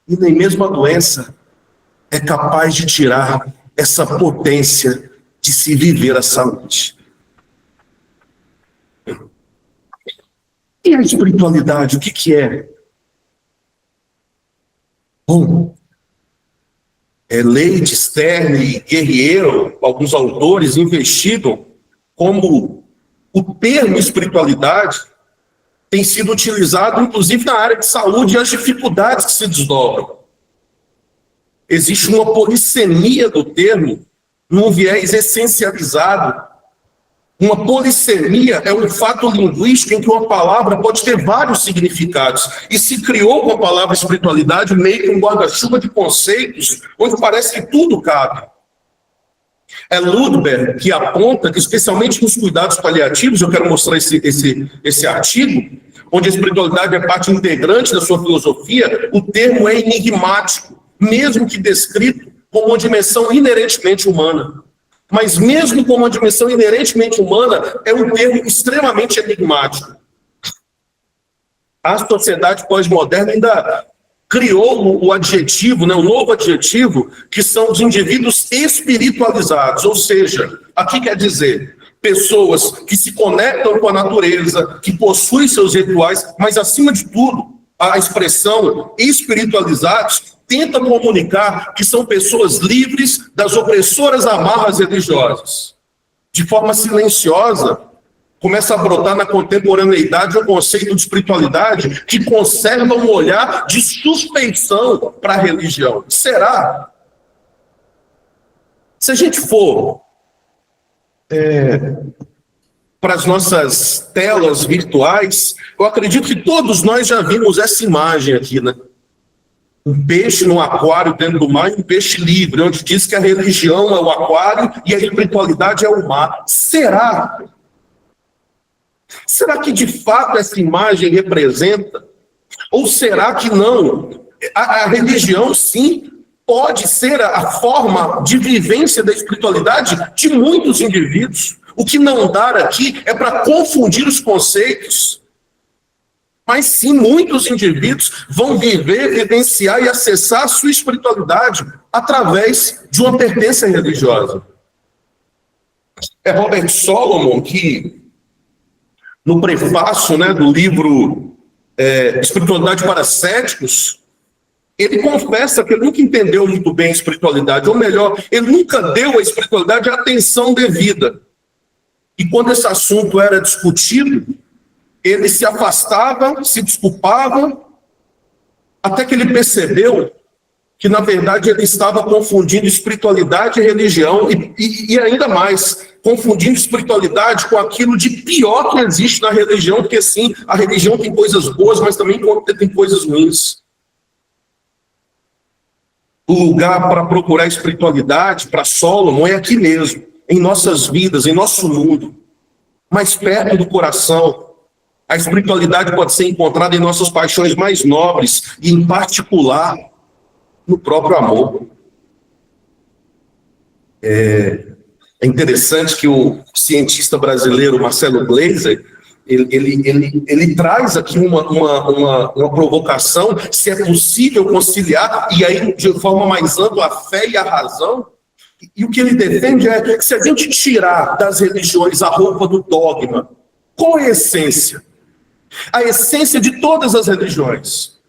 E nem mesmo a doença é capaz de tirar essa potência de se viver a saúde. E a espiritualidade, o que é? Bom, Leite, Stern e Guerriero, alguns autores, investigam como o termo espiritualidade tem sido utilizado, inclusive, na área de saúde e as dificuldades que se desdobram. Existe uma polissemia do termo num viés essencializado. Uma polissemia é um fato linguístico em que uma palavra pode ter vários significados. E se criou com a palavra espiritualidade meio que um guarda-chuva de conceitos, onde parece que tudo cabe. É Ludberg que aponta que, especialmente nos cuidados paliativos, eu quero mostrar esse artigo, onde a espiritualidade é parte integrante da sua filosofia, o termo é enigmático, mesmo que descrito como uma dimensão inerentemente humana. Mas mesmo como uma dimensão inerentemente humana, é um termo extremamente enigmático. A sociedade pós-moderna ainda criou o adjetivo, né, o novo adjetivo, que são os indivíduos espiritualizados, ou seja, aqui quer dizer pessoas que se conectam com a natureza, que possuem seus rituais, mas acima de tudo, a expressão espiritualizados tenta comunicar que são pessoas livres das opressoras amarras religiosas. De forma silenciosa, começa a brotar na contemporaneidade o conceito de espiritualidade que conserva um olhar de suspeição para a religião. Será? Se a gente for para as nossas telas virtuais, eu acredito que todos nós já vimos essa imagem aqui, né? Um peixe num aquário dentro do mar e um peixe livre, onde diz que a religião é o aquário e a espiritualidade é o mar. Será? Será que de fato essa imagem representa? Ou será que não? A religião, sim, pode ser a forma de vivência da espiritualidade de muitos indivíduos. O que não dá aqui é para confundir os conceitos. Mas sim, muitos indivíduos vão viver, vivenciar e acessar a sua espiritualidade através de uma pertença religiosa. É Robert Solomon que, no prefácio, né, do livro Espiritualidade para Céticos, ele confessa que ele nunca entendeu muito bem a espiritualidade, ou melhor, ele nunca deu à espiritualidade a atenção devida. E quando esse assunto era discutido, ele se afastava, se desculpava, até que ele percebeu que, na verdade, ele estava confundindo espiritualidade e religião, e ainda mais, confundindo espiritualidade com aquilo de pior que existe na religião, porque sim, a religião tem coisas boas, mas também tem coisas ruins. o lugar para procurar espiritualidade, para Solomon, é aqui mesmo, em nossas vidas, em nosso mundo, mais perto do coração. A espiritualidade pode ser encontrada em nossas paixões mais nobres e, em particular, no próprio amor. É interessante que o cientista brasileiro Marcelo Gleiser, ele traz aqui uma provocação, se é possível conciliar, e aí de forma mais ampla, a fé e a razão. E o que ele defende é que se a gente tirar das religiões a roupa do dogma, qual é a essência? A essência de todas as religiões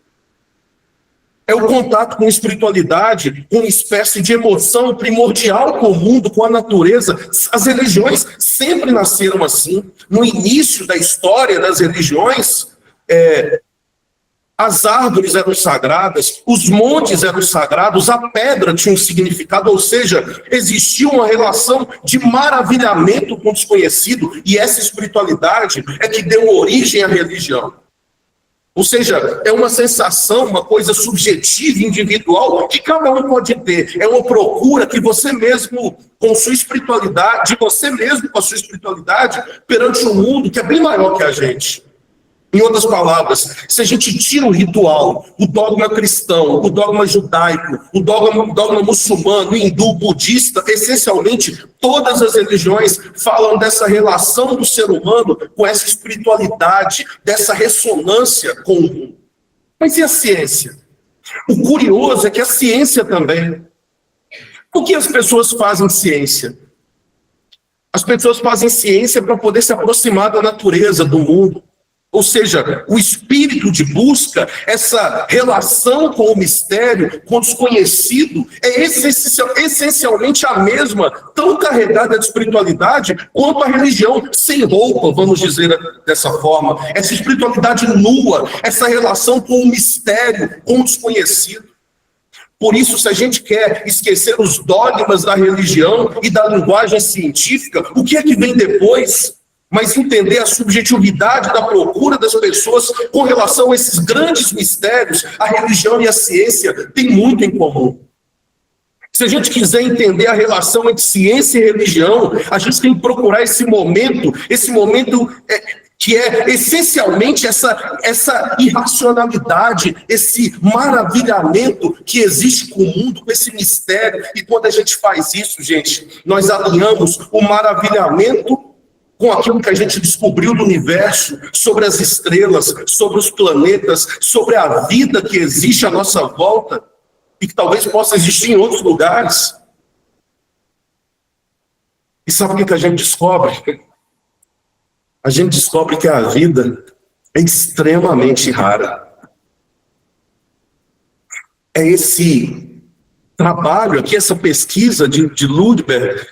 é o contato com a espiritualidade, com uma espécie de emoção primordial com o mundo, com a natureza. As religiões sempre nasceram assim. No início da história das religiões, as árvores eram sagradas, os montes eram sagrados, a pedra tinha um significado, ou seja, existia uma relação de maravilhamento com o desconhecido, e essa espiritualidade é que deu origem à religião. Ou seja, é uma sensação, uma coisa subjetiva, individual, que cada um pode ter. É uma procura que você mesmo, com sua espiritualidade, de você mesmo com a sua espiritualidade, perante um mundo que é bem maior que a gente. Em outras palavras, se a gente tira o ritual, o dogma cristão, o dogma judaico, o dogma muçulmano, hindu, budista, essencialmente todas as religiões falam dessa relação do ser humano com essa espiritualidade, dessa ressonância com o mundo. Mas e a ciência? O curioso é que a ciência também. Por que as pessoas fazem ciência? As pessoas fazem ciência para poder se aproximar da natureza, do mundo. Ou seja, o espírito de busca, essa relação com o mistério, com o desconhecido, é essencialmente a mesma, tão carregada de espiritualidade quanto a religião sem roupa, vamos dizer dessa forma. Essa espiritualidade nua, essa relação com o mistério, com o desconhecido. Por isso, se a gente quer esquecer os dogmas da religião e da linguagem científica, o que é que vem depois? Mas entender a subjetividade da procura das pessoas com relação a esses grandes mistérios, a religião e a ciência têm muito em comum. Se a gente quiser entender a relação entre ciência e religião, a gente tem que procurar esse momento que é essencialmente essa irracionalidade, esse maravilhamento que existe com o mundo, com esse mistério. E quando a gente faz isso, gente, nós alinhamos o maravilhamento com aquilo que a gente descobriu do universo, sobre as estrelas, sobre os planetas, sobre a vida que existe à nossa volta e que talvez possa existir em outros lugares. E sabe o que a gente descobre? A gente descobre que a vida é extremamente rara. É esse trabalho aqui, essa pesquisa de Ludberg,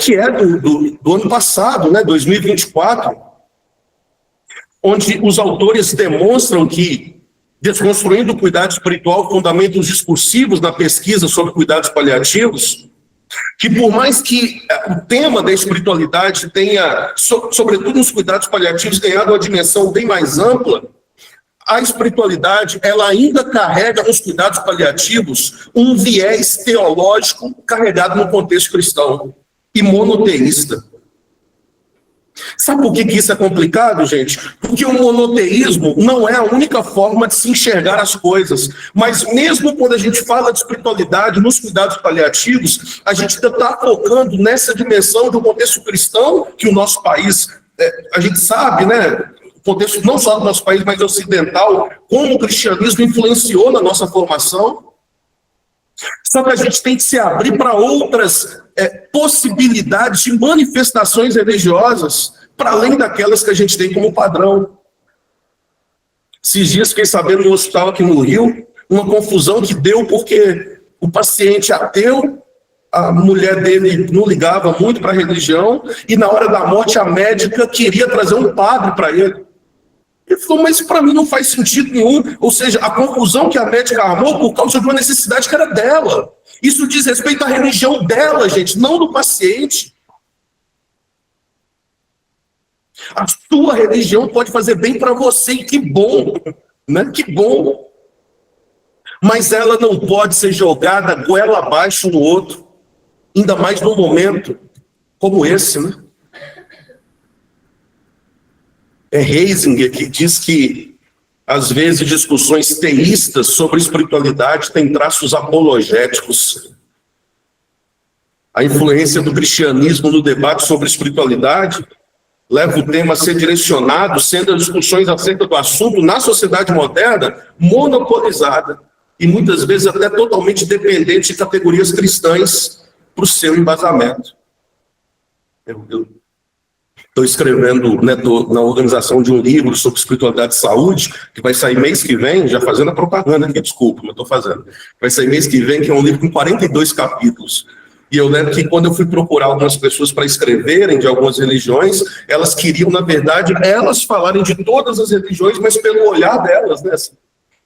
que é do ano passado, né, 2024, onde os autores demonstram que, desconstruindo o cuidado espiritual, fundamentos discursivos na pesquisa sobre cuidados paliativos, que por mais que o tema da espiritualidade tenha, sobretudo nos cuidados paliativos, ganhado uma dimensão bem mais ampla, a espiritualidade, ela ainda carrega nos cuidados paliativos um viés teológico carregado no contexto cristão e monoteísta. Sabe por que isso é complicado, gente? Porque o monoteísmo não é a única forma de se enxergar as coisas. Mas mesmo quando a gente fala de espiritualidade nos cuidados paliativos, a gente está focando nessa dimensão do contexto cristão que o nosso país, a gente sabe, né? O contexto não só do nosso país, mas ocidental, como o cristianismo influenciou na nossa formação. Só que a gente tem que se abrir para outras possibilidades de manifestações religiosas, para além daquelas que a gente tem como padrão. Esses dias fiquei sabendo no hospital aqui no Rio, uma confusão que deu porque o paciente ateu, a mulher dele não ligava muito para a religião, e na hora da morte a médica queria trazer um padre para ele. Ele falou, mas para mim não faz sentido nenhum. Ou seja, a confusão que a médica armou por causa de uma necessidade que era dela. Isso diz respeito à religião dela, gente, não do paciente. A sua religião pode fazer bem para você, e que bom, né? Que bom. mas ela não pode ser jogada goela abaixo no outro, ainda mais num momento como esse, né? É Heisinger que diz que, às vezes, discussões teístas sobre espiritualidade têm traços apologéticos. A influência do cristianismo no debate sobre espiritualidade leva o tema a ser direcionado, sendo as discussões acerca do assunto, na sociedade moderna, monopolizada e muitas vezes até totalmente dependente de categorias cristãs para o seu embasamento. Eu estou escrevendo, né, na organização de um livro sobre espiritualidade e saúde, que vai sair mês que vem, já fazendo a propaganda aqui, desculpa, mas estou fazendo. Vai sair mês que vem, que é um livro com 42 capítulos. E eu lembro que quando eu fui procurar algumas pessoas para escreverem de algumas religiões, elas queriam, na verdade, elas falarem de todas as religiões, mas pelo olhar delas, né?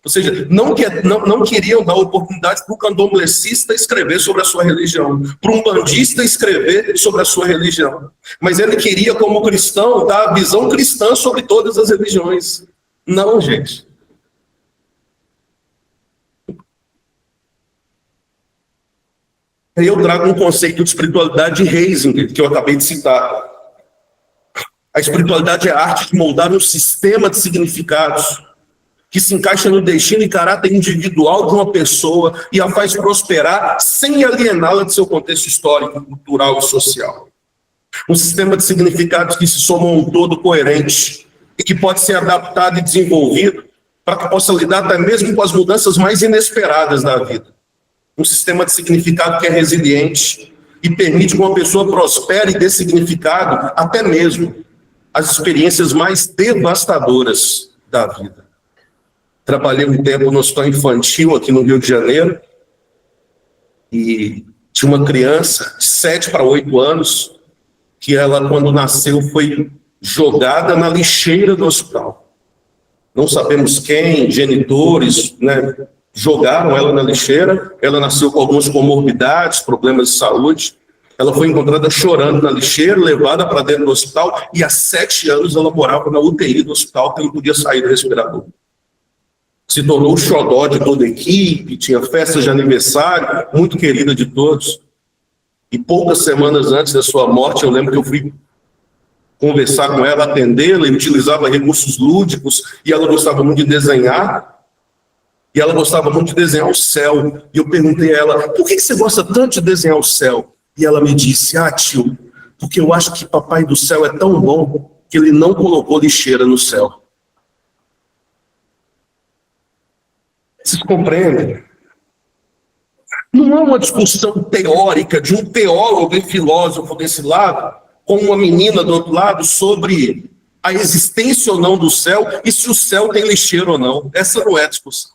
Ou seja, não queriam dar oportunidade para o candomblessista escrever sobre a sua religião, para um bandista escrever sobre a sua religião. Mas ele queria, como cristão, dar a visão cristã sobre todas as religiões. Não, gente. Eu trago um conceito de espiritualidade de Heisinger, que eu acabei de citar. A espiritualidade é a arte de moldar um sistema de significados que se encaixa no destino e caráter individual de uma pessoa e a faz prosperar sem aliená-la de seu contexto histórico, cultural e social. Um sistema de significados que se somam a um todo coerente e que pode ser adaptado e desenvolvido para que possa lidar até mesmo com as mudanças mais inesperadas da vida. Um sistema de significado que é resiliente e permite que uma pessoa prospere e dê significado até mesmo às experiências mais devastadoras da vida. Trabalhei um tempo no hospital infantil aqui no Rio de Janeiro e tinha uma criança de 7 para 8 anos que ela, quando nasceu, foi jogada na lixeira do hospital. Não sabemos quem, genitores, né, jogaram ela na lixeira. Ela nasceu com algumas comorbidades, problemas de saúde. Ela foi encontrada chorando na lixeira, levada para dentro do hospital e há 7 anos ela morava na UTI do hospital, que não podia sair do respirador. Se tornou o xodó de toda a equipe, tinha festa de aniversário, muito querida de todos. E poucas semanas antes da sua morte, eu lembro que eu fui conversar com ela, atendê-la, e utilizava recursos lúdicos, e ela gostava muito de desenhar, e ela gostava muito de desenhar o céu. E eu perguntei a ela, por que você gosta tanto de desenhar o céu? E ela me disse, tio, porque eu acho que Papai do Céu é tão bom que ele não colocou lixeira no céu. Vocês compreendem? Não é uma discussão teórica de um teólogo e filósofo desse lado, com uma menina do outro lado, sobre a existência ou não do céu e se o céu tem lixeira ou não. Essa não é a discussão.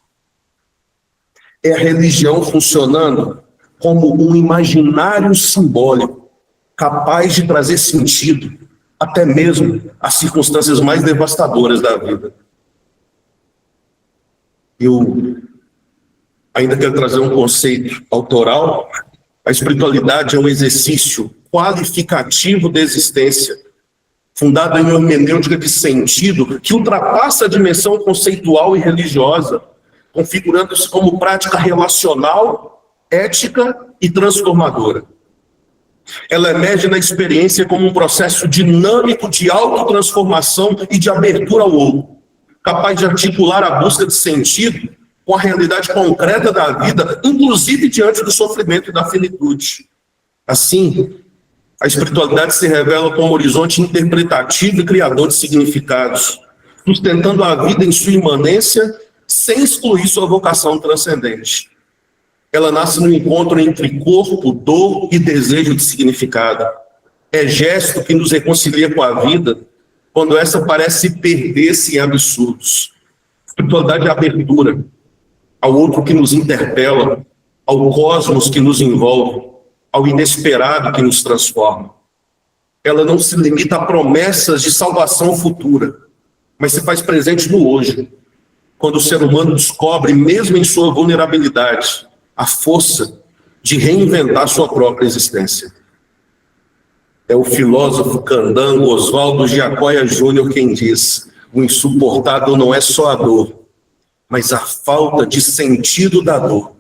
É a religião funcionando como um imaginário simbólico, capaz de trazer sentido até mesmo às circunstâncias mais devastadoras da vida. Eu ainda quero trazer um conceito autoral. A espiritualidade é um exercício qualificativo da existência, fundado em uma hermenêutica de sentido que ultrapassa a dimensão conceitual e religiosa, configurando-se como prática relacional, ética e transformadora. Ela emerge na experiência como um processo dinâmico de autotransformação e de abertura ao outro, capaz de articular a busca de sentido com a realidade concreta da vida, inclusive diante do sofrimento e da finitude. Assim, a espiritualidade se revela como um horizonte interpretativo e criador de significados, sustentando a vida em sua imanência, sem excluir sua vocação transcendente. Ela nasce no encontro entre corpo, dor e desejo de significado. É gesto que nos reconcilia com a vida, quando essa parece perder-se em absurdos. Espiritualidade é abertura ao outro que nos interpela, ao cosmos que nos envolve, ao inesperado que nos transforma. Ela não se limita a promessas de salvação futura, mas se faz presente no hoje, quando o ser humano descobre, mesmo em sua vulnerabilidade, a força de reinventar sua própria existência. É o filósofo candango Oswaldo Giacoya Júnior quem diz: o insuportável não é só a dor, mas a falta de sentido da dor.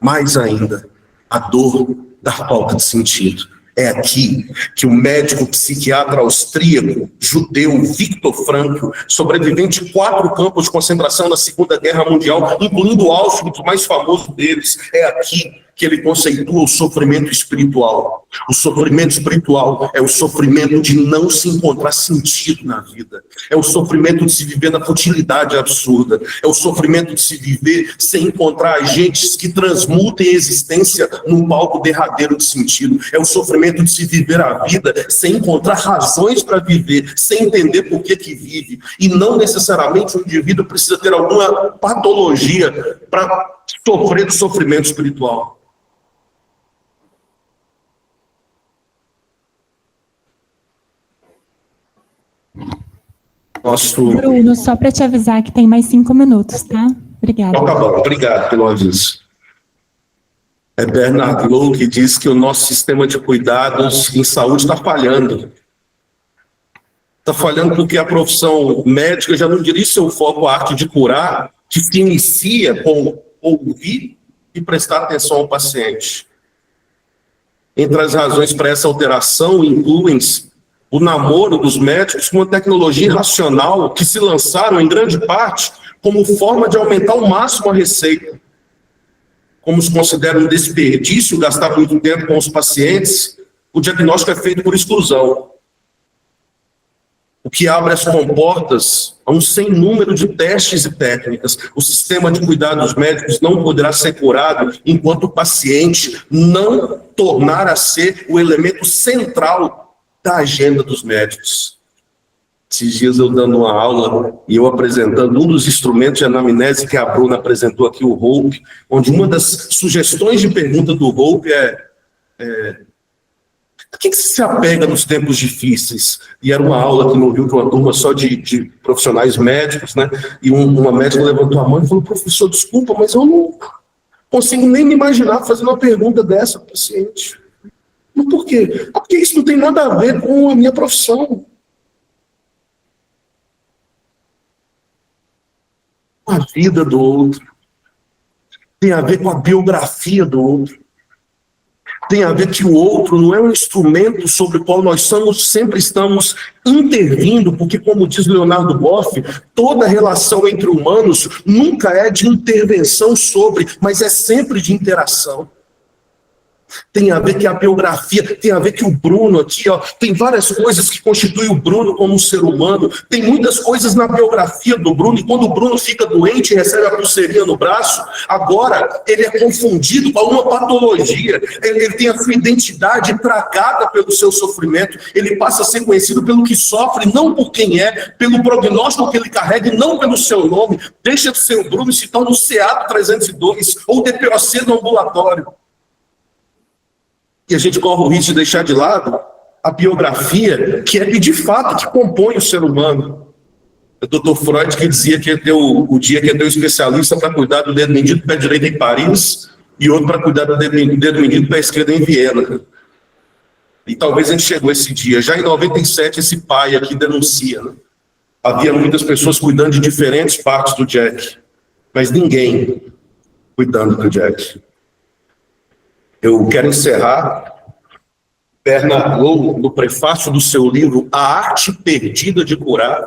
Mais ainda, a dor da falta de sentido. É aqui que o médico psiquiatra austríaco, judeu, Viktor Frankl, sobrevivente de 4 campos de concentração na Segunda Guerra Mundial, incluindo Auschwitz, o mais famoso deles, é aqui que ele conceitua o sofrimento espiritual. O sofrimento espiritual é o sofrimento de não se encontrar sentido na vida. É o sofrimento de se viver na futilidade absurda. É o sofrimento de se viver sem encontrar agentes que transmutem a existência num palco derradeiro de sentido. É o sofrimento de se viver a vida sem encontrar razões para viver, sem entender por que vive. E não necessariamente o indivíduo precisa ter alguma patologia para sofrer do sofrimento espiritual. Bruno, só para te avisar que tem mais 5 minutos, tá? Obrigada. Então, tá bom, obrigado pelo aviso. É Bernard Lowe que diz que o nosso sistema de cuidados em saúde está falhando. Está falhando porque a profissão médica já não dirige seu foco à arte de curar, que se inicia com ouvir e prestar atenção ao paciente. Entre as razões para essa alteração incluem-se o namoro dos médicos com uma tecnologia irracional que se lançaram, em grande parte, como forma de aumentar ao máximo a receita. Como se considera um desperdício gastar muito tempo com os pacientes, o diagnóstico é feito por exclusão. O que abre as comportas a um sem número de testes e técnicas. O sistema de cuidados médicos não poderá ser curado enquanto o paciente não tornar a ser o elemento central da agenda dos médicos. Esses dias eu dando uma aula e eu apresentando um dos instrumentos de anamnese que a Bruna apresentou aqui, o Hope, onde uma das sugestões de pergunta do Hope a que se apega nos tempos difíceis? E era uma aula que não viu que uma turma só de profissionais médicos, né? E uma médica levantou a mão e falou: professor, desculpa, mas eu não consigo nem me imaginar fazendo uma pergunta dessa para o paciente. Mas por quê? Porque isso não tem nada a ver com a minha profissão. Com a vida do outro. Tem a ver com a biografia do outro. Tem a ver que o outro não é um instrumento sobre o qual nós sempre estamos intervindo, porque, como diz Leonardo Boff, toda relação entre humanos nunca é de intervenção sobre, mas é sempre de interação. Tem a ver que a biografia, tem a ver que o Bruno aqui, ó, tem várias coisas que constituem o Bruno como um ser humano, tem muitas coisas na biografia do Bruno, e quando o Bruno fica doente e recebe a pulseirinha no braço, agora ele é confundido com alguma patologia, ele tem a sua identidade tragada pelo seu sofrimento, ele passa a ser conhecido pelo que sofre, não por quem é, pelo prognóstico que ele carrega e não pelo seu nome, deixa de ser o Bruno e se torna o SEATO 302 ou o DPOC do ambulatório. E a gente corre o risco de deixar de lado a biografia, que é de fato que compõe o ser humano. O Dr. Freud que dizia que o dia que ia ter um especialista para cuidar do dedo mindinho do pé direito em Paris e outro para cuidar do dedo mindinho do pé esquerdo em Viena. E talvez a gente chegou esse dia. Já em 97, esse pai aqui denuncia, né? Havia muitas pessoas cuidando de diferentes partes do Jack, mas ninguém cuidando do Jack. Eu quero encerrar. Bernard Lowe, no prefácio do seu livro A Arte Perdida de Curar,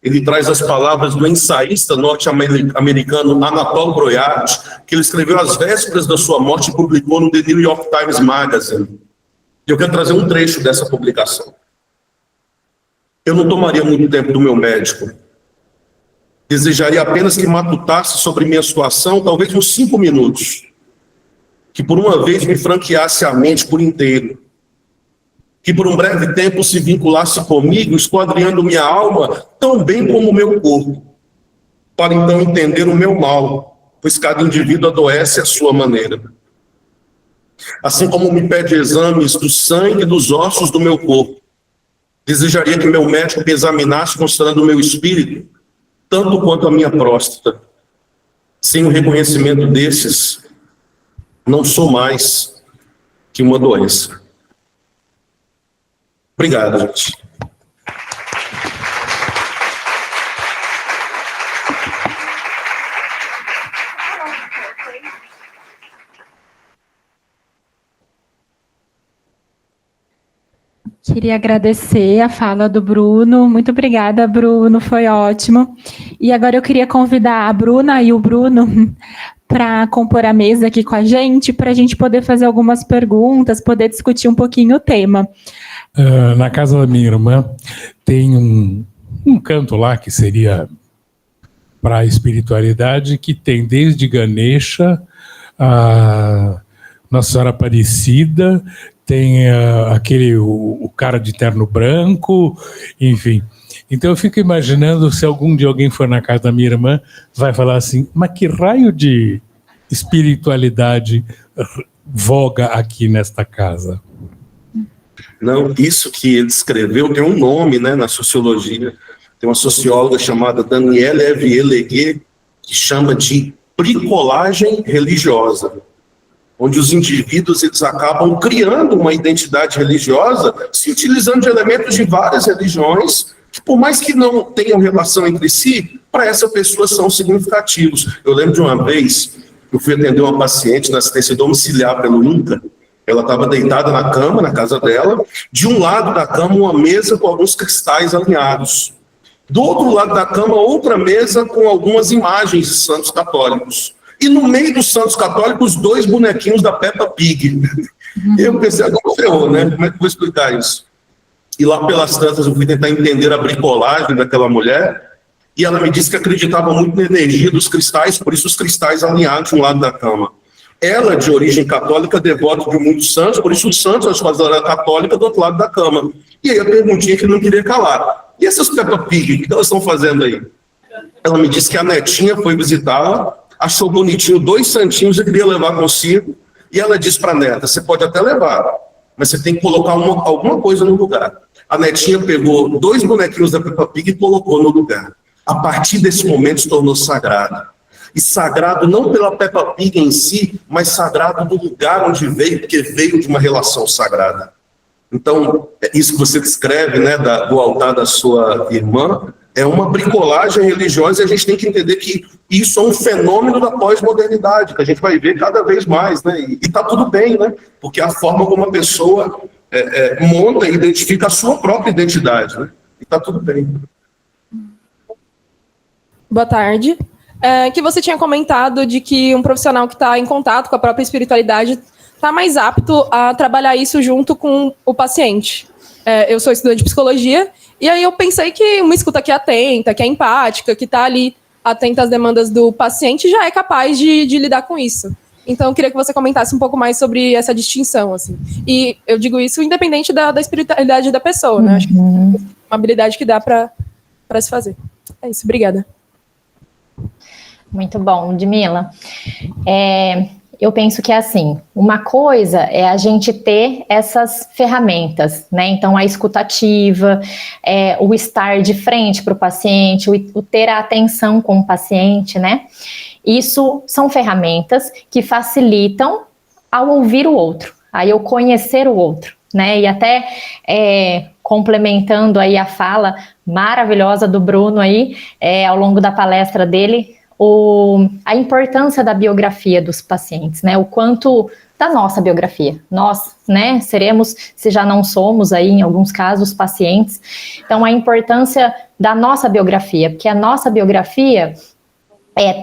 ele traz as palavras do ensaísta norte-americano Anatole Broyard, que ele escreveu às vésperas da sua morte e publicou no The New York Times Magazine. Eu quero trazer um trecho dessa publicação. Eu não tomaria muito tempo do meu médico. Desejaria apenas que matutasse sobre minha situação, talvez uns 5 minutos. Que por uma vez me franqueasse a mente por inteiro, que por um breve tempo se vinculasse comigo, esquadrinhando minha alma tão bem como o meu corpo, para então entender o meu mal, pois cada indivíduo adoece à sua maneira. Assim como me pede exames do sangue e dos ossos do meu corpo, desejaria que meu médico me examinasse considerando o meu espírito, tanto quanto a minha próstata. Sem o reconhecimento desses, não sou mais que uma doença. Obrigado, gente. Queria agradecer a fala do Bruno. Muito obrigada, Bruno, foi ótimo. E agora eu queria convidar a Bruna e o Bruno para compor a mesa aqui com a gente poder fazer algumas perguntas, poder discutir um pouquinho o tema. Na casa da minha irmã tem um canto lá que seria para a espiritualidade, que tem desde Ganesha, a Nossa Senhora Aparecida, tem o cara de terno branco, enfim. Então eu fico imaginando se algum dia alguém for na casa da minha irmã, vai falar assim, mas que raio de espiritualidade voga aqui nesta casa? Não, isso que ele escreveu tem um nome, né, na sociologia. Tem uma socióloga chamada Danielle Evier-Leguet, que chama de bricolagem religiosa, onde os indivíduos eles acabam criando uma identidade religiosa se utilizando de elementos de várias religiões, que por mais que não tenham relação entre si, para essa pessoa são significativos. Eu lembro de uma vez, eu fui atender uma paciente na assistência domiciliar pelo INCA. Ela estava deitada na cama, na casa dela, de um lado da cama uma mesa com alguns cristais alinhados. Do outro lado da cama, outra mesa com algumas imagens de santos católicos. E no meio dos santos católicos, 2 bonequinhos da Peppa Pig. E eu pensei, agora ferrou, né? Como é que eu vou explicar isso? E lá pelas tantas eu fui tentar entender a bricolagem daquela mulher, e ela me disse que acreditava muito na energia dos cristais, por isso os cristais alinhados de um lado da cama. Ela, de origem católica, devota de muitos santos, por isso os santos, as ela era católica, do outro lado da cama. E aí a perguntinha que ele não queria calar. E essas Peppa Pig, o que elas estão fazendo aí? Ela me disse que a netinha foi visitá-la, achou bonitinho 2 santinhos e queria levar consigo. E ela disse para a neta, você pode até levar, mas você tem que colocar alguma coisa no lugar. A netinha pegou 2 bonequinhos da Peppa Pig e colocou no lugar. A partir desse momento se tornou sagrado. E sagrado não pela Peppa Pig em si, mas sagrado do lugar onde veio, porque veio de uma relação sagrada. Então, isso que você descreve, né, do altar da sua irmã, é uma bricolagem religiosa, e a gente tem que entender que isso é um fenômeno da pós-modernidade, que a gente vai ver cada vez mais, né? E está tudo bem, né? Porque é a forma como a pessoa monta e identifica a sua própria identidade, né? E está tudo bem. Boa tarde. Que você tinha comentado de que um profissional que está em contato com a própria espiritualidade está mais apto a trabalhar isso junto com o paciente. Eu sou estudante de psicologia, e aí eu pensei que uma escuta que é atenta, que é empática, que está ali atenta às demandas do paciente, já é capaz de lidar com isso. Então, eu queria que você comentasse um pouco mais sobre essa distinção, assim. E eu digo isso independente da espiritualidade da pessoa, né? Acho que é uma habilidade que dá para se fazer. É isso, obrigada. Muito bom, Ludmila. Eu penso que é assim, uma coisa é a gente ter essas ferramentas, né? Então, a escutativa, o estar de frente para o paciente, o ter a atenção com o paciente, né? Isso são ferramentas que facilitam ao ouvir o outro, a eu conhecer o outro, né? E até complementando aí a fala maravilhosa do Bruno aí, ao longo da palestra dele, a importância da biografia dos pacientes, né? O quanto da nossa biografia. Nós, né, seremos, se já não somos aí, em alguns casos, pacientes. Então, a importância da nossa biografia, porque a nossa biografia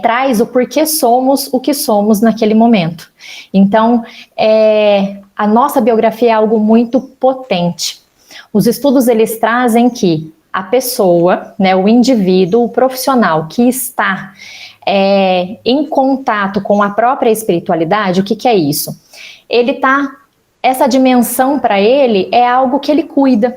traz o porquê somos o que somos naquele momento. Então, a nossa biografia é algo muito potente. Os estudos, eles trazem que a pessoa, né, o indivíduo, o profissional que está em contato com a própria espiritualidade, o que é isso? Essa dimensão para ele é algo que ele cuida,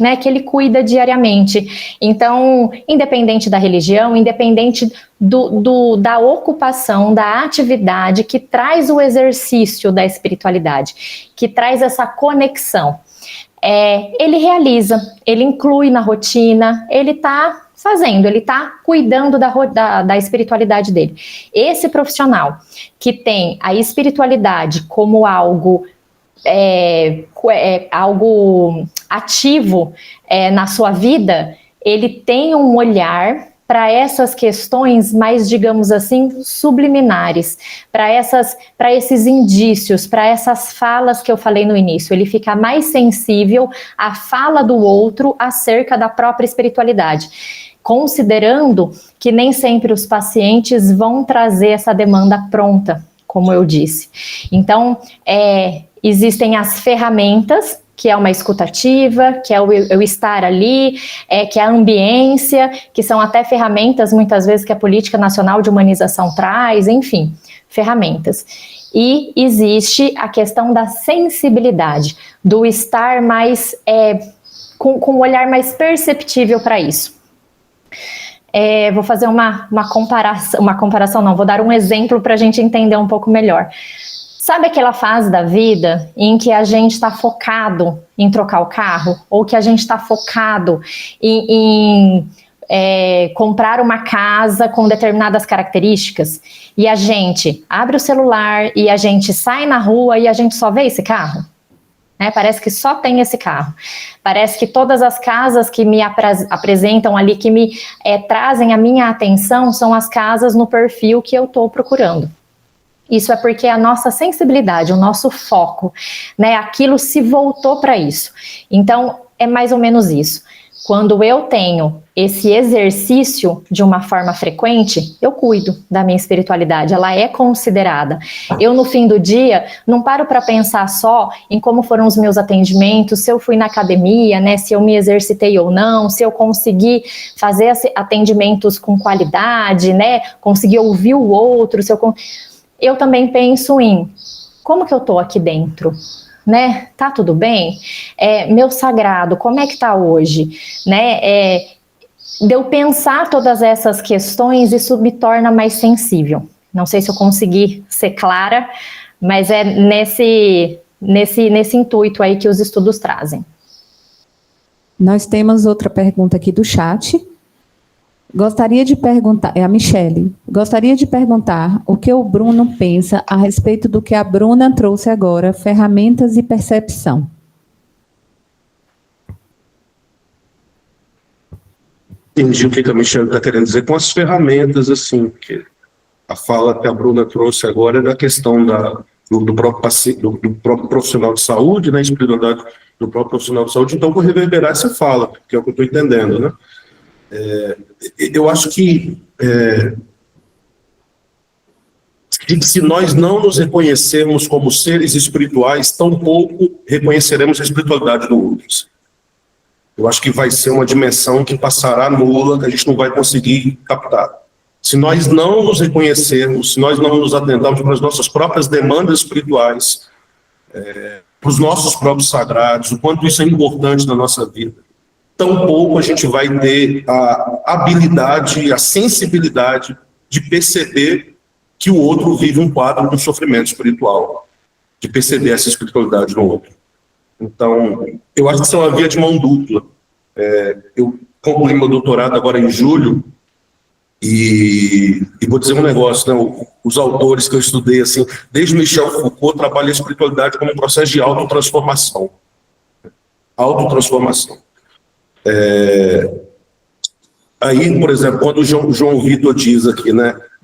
né, que ele cuida diariamente. Então, independente da religião, independente da ocupação, da atividade que traz o exercício da espiritualidade, que traz essa conexão, ele realiza, ele inclui na rotina, ele está fazendo, ele está cuidando da espiritualidade dele. Esse profissional que tem a espiritualidade como algo ativo na sua vida, ele tem um olhar para essas questões mais, digamos assim, subliminares, para esses indícios, para essas falas que eu falei no início. Ele fica mais sensível à fala do outro acerca da própria espiritualidade, considerando que nem sempre os pacientes vão trazer essa demanda pronta, como eu disse. Então, existem as ferramentas, que é uma escutativa, que é eu estar ali, que é a ambiência, que são até ferramentas, muitas vezes, que a Política Nacional de Humanização traz, enfim, ferramentas. E existe a questão da sensibilidade, do estar mais, com um olhar mais perceptível para isso. Vou fazer uma comparação não, vou dar um exemplo para a gente entender um pouco melhor. Sabe aquela fase da vida em que a gente está focado em trocar o carro? Ou que a gente está focado em comprar uma casa com determinadas características? E a gente abre o celular e a gente sai na rua e a gente só vê esse carro? Parece que só tem esse carro. Parece que todas as casas que me apresentam ali, que me trazem a minha atenção, são as casas no perfil que eu estou procurando. Isso é porque a nossa sensibilidade, o nosso foco, aquilo se voltou para isso. Então, é mais ou menos isso. Quando eu tenho esse exercício de uma forma frequente, eu cuido da minha espiritualidade, ela é considerada. Eu, no fim do dia, não paro para pensar só em como foram os meus atendimentos, se eu fui na academia, se eu me exercitei ou não, se eu consegui fazer atendimentos com qualidade, conseguir ouvir o outro, eu também penso em como que eu estou aqui dentro, Tá tudo bem? Meu sagrado, como é que tá hoje? De eu pensar todas essas questões, isso me torna mais sensível. Não sei se eu consegui ser clara, mas é nesse intuito aí que os estudos trazem. Nós temos outra pergunta aqui do chat. Gostaria de perguntar, é a Michele, gostaria de perguntar o que o Bruno pensa a respeito do que a Bruna trouxe agora, ferramentas e percepção. Entendi o que a Michele está querendo dizer com as ferramentas, assim, que a fala que a Bruna trouxe agora é da questão do próprio profissional de saúde, espiritualidade do próprio profissional de saúde, então vou reverberar essa fala, que é o que eu estou entendendo, eu acho que se nós não nos reconhecermos como seres espirituais, tampouco reconheceremos a espiritualidade do outro. Eu acho que vai ser uma dimensão que passará nula, que a gente não vai conseguir captar. Se nós não nos reconhecermos, se nós não nos atentarmos para as nossas próprias demandas espirituais, para os nossos próprios sagrados, o quanto isso é importante na nossa vida, tampouco a gente vai ter a habilidade, a sensibilidade de perceber que o outro vive um quadro de sofrimento espiritual, de perceber essa espiritualidade no outro. Então, eu acho que isso é uma via de mão dupla. Eu concluí meu doutorado agora em julho, e vou dizer um negócio, os autores que eu estudei, assim, desde Michel Foucault, trabalham a espiritualidade como um processo de autotransformação. Autotransformação. Aí, por exemplo, quando o João Vitor diz aqui,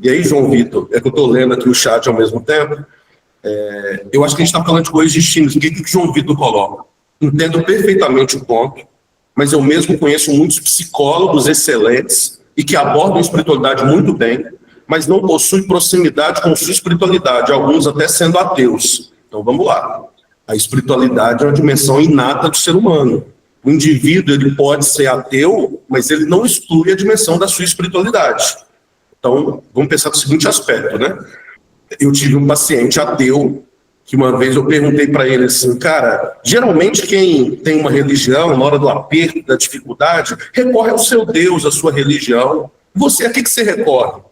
e aí, João Vitor, que eu estou lendo aqui o chat ao mesmo tempo, eu acho que a gente está falando de coisas distintas. O que o João Vitor coloca? Entendo perfeitamente o ponto, mas eu mesmo conheço muitos psicólogos excelentes e que abordam a espiritualidade muito bem, mas não possuem proximidade com sua espiritualidade, alguns até sendo ateus. Então, vamos lá. A espiritualidade é uma dimensão inata do ser humano. O indivíduo, ele pode ser ateu, mas ele não exclui a dimensão da sua espiritualidade. Então, vamos pensar no seguinte aspecto, Eu tive um paciente ateu, que uma vez eu perguntei para ele assim, cara, geralmente quem tem uma religião, na hora do aperto, da dificuldade, recorre ao seu Deus, à sua religião. Você, a que você recorre?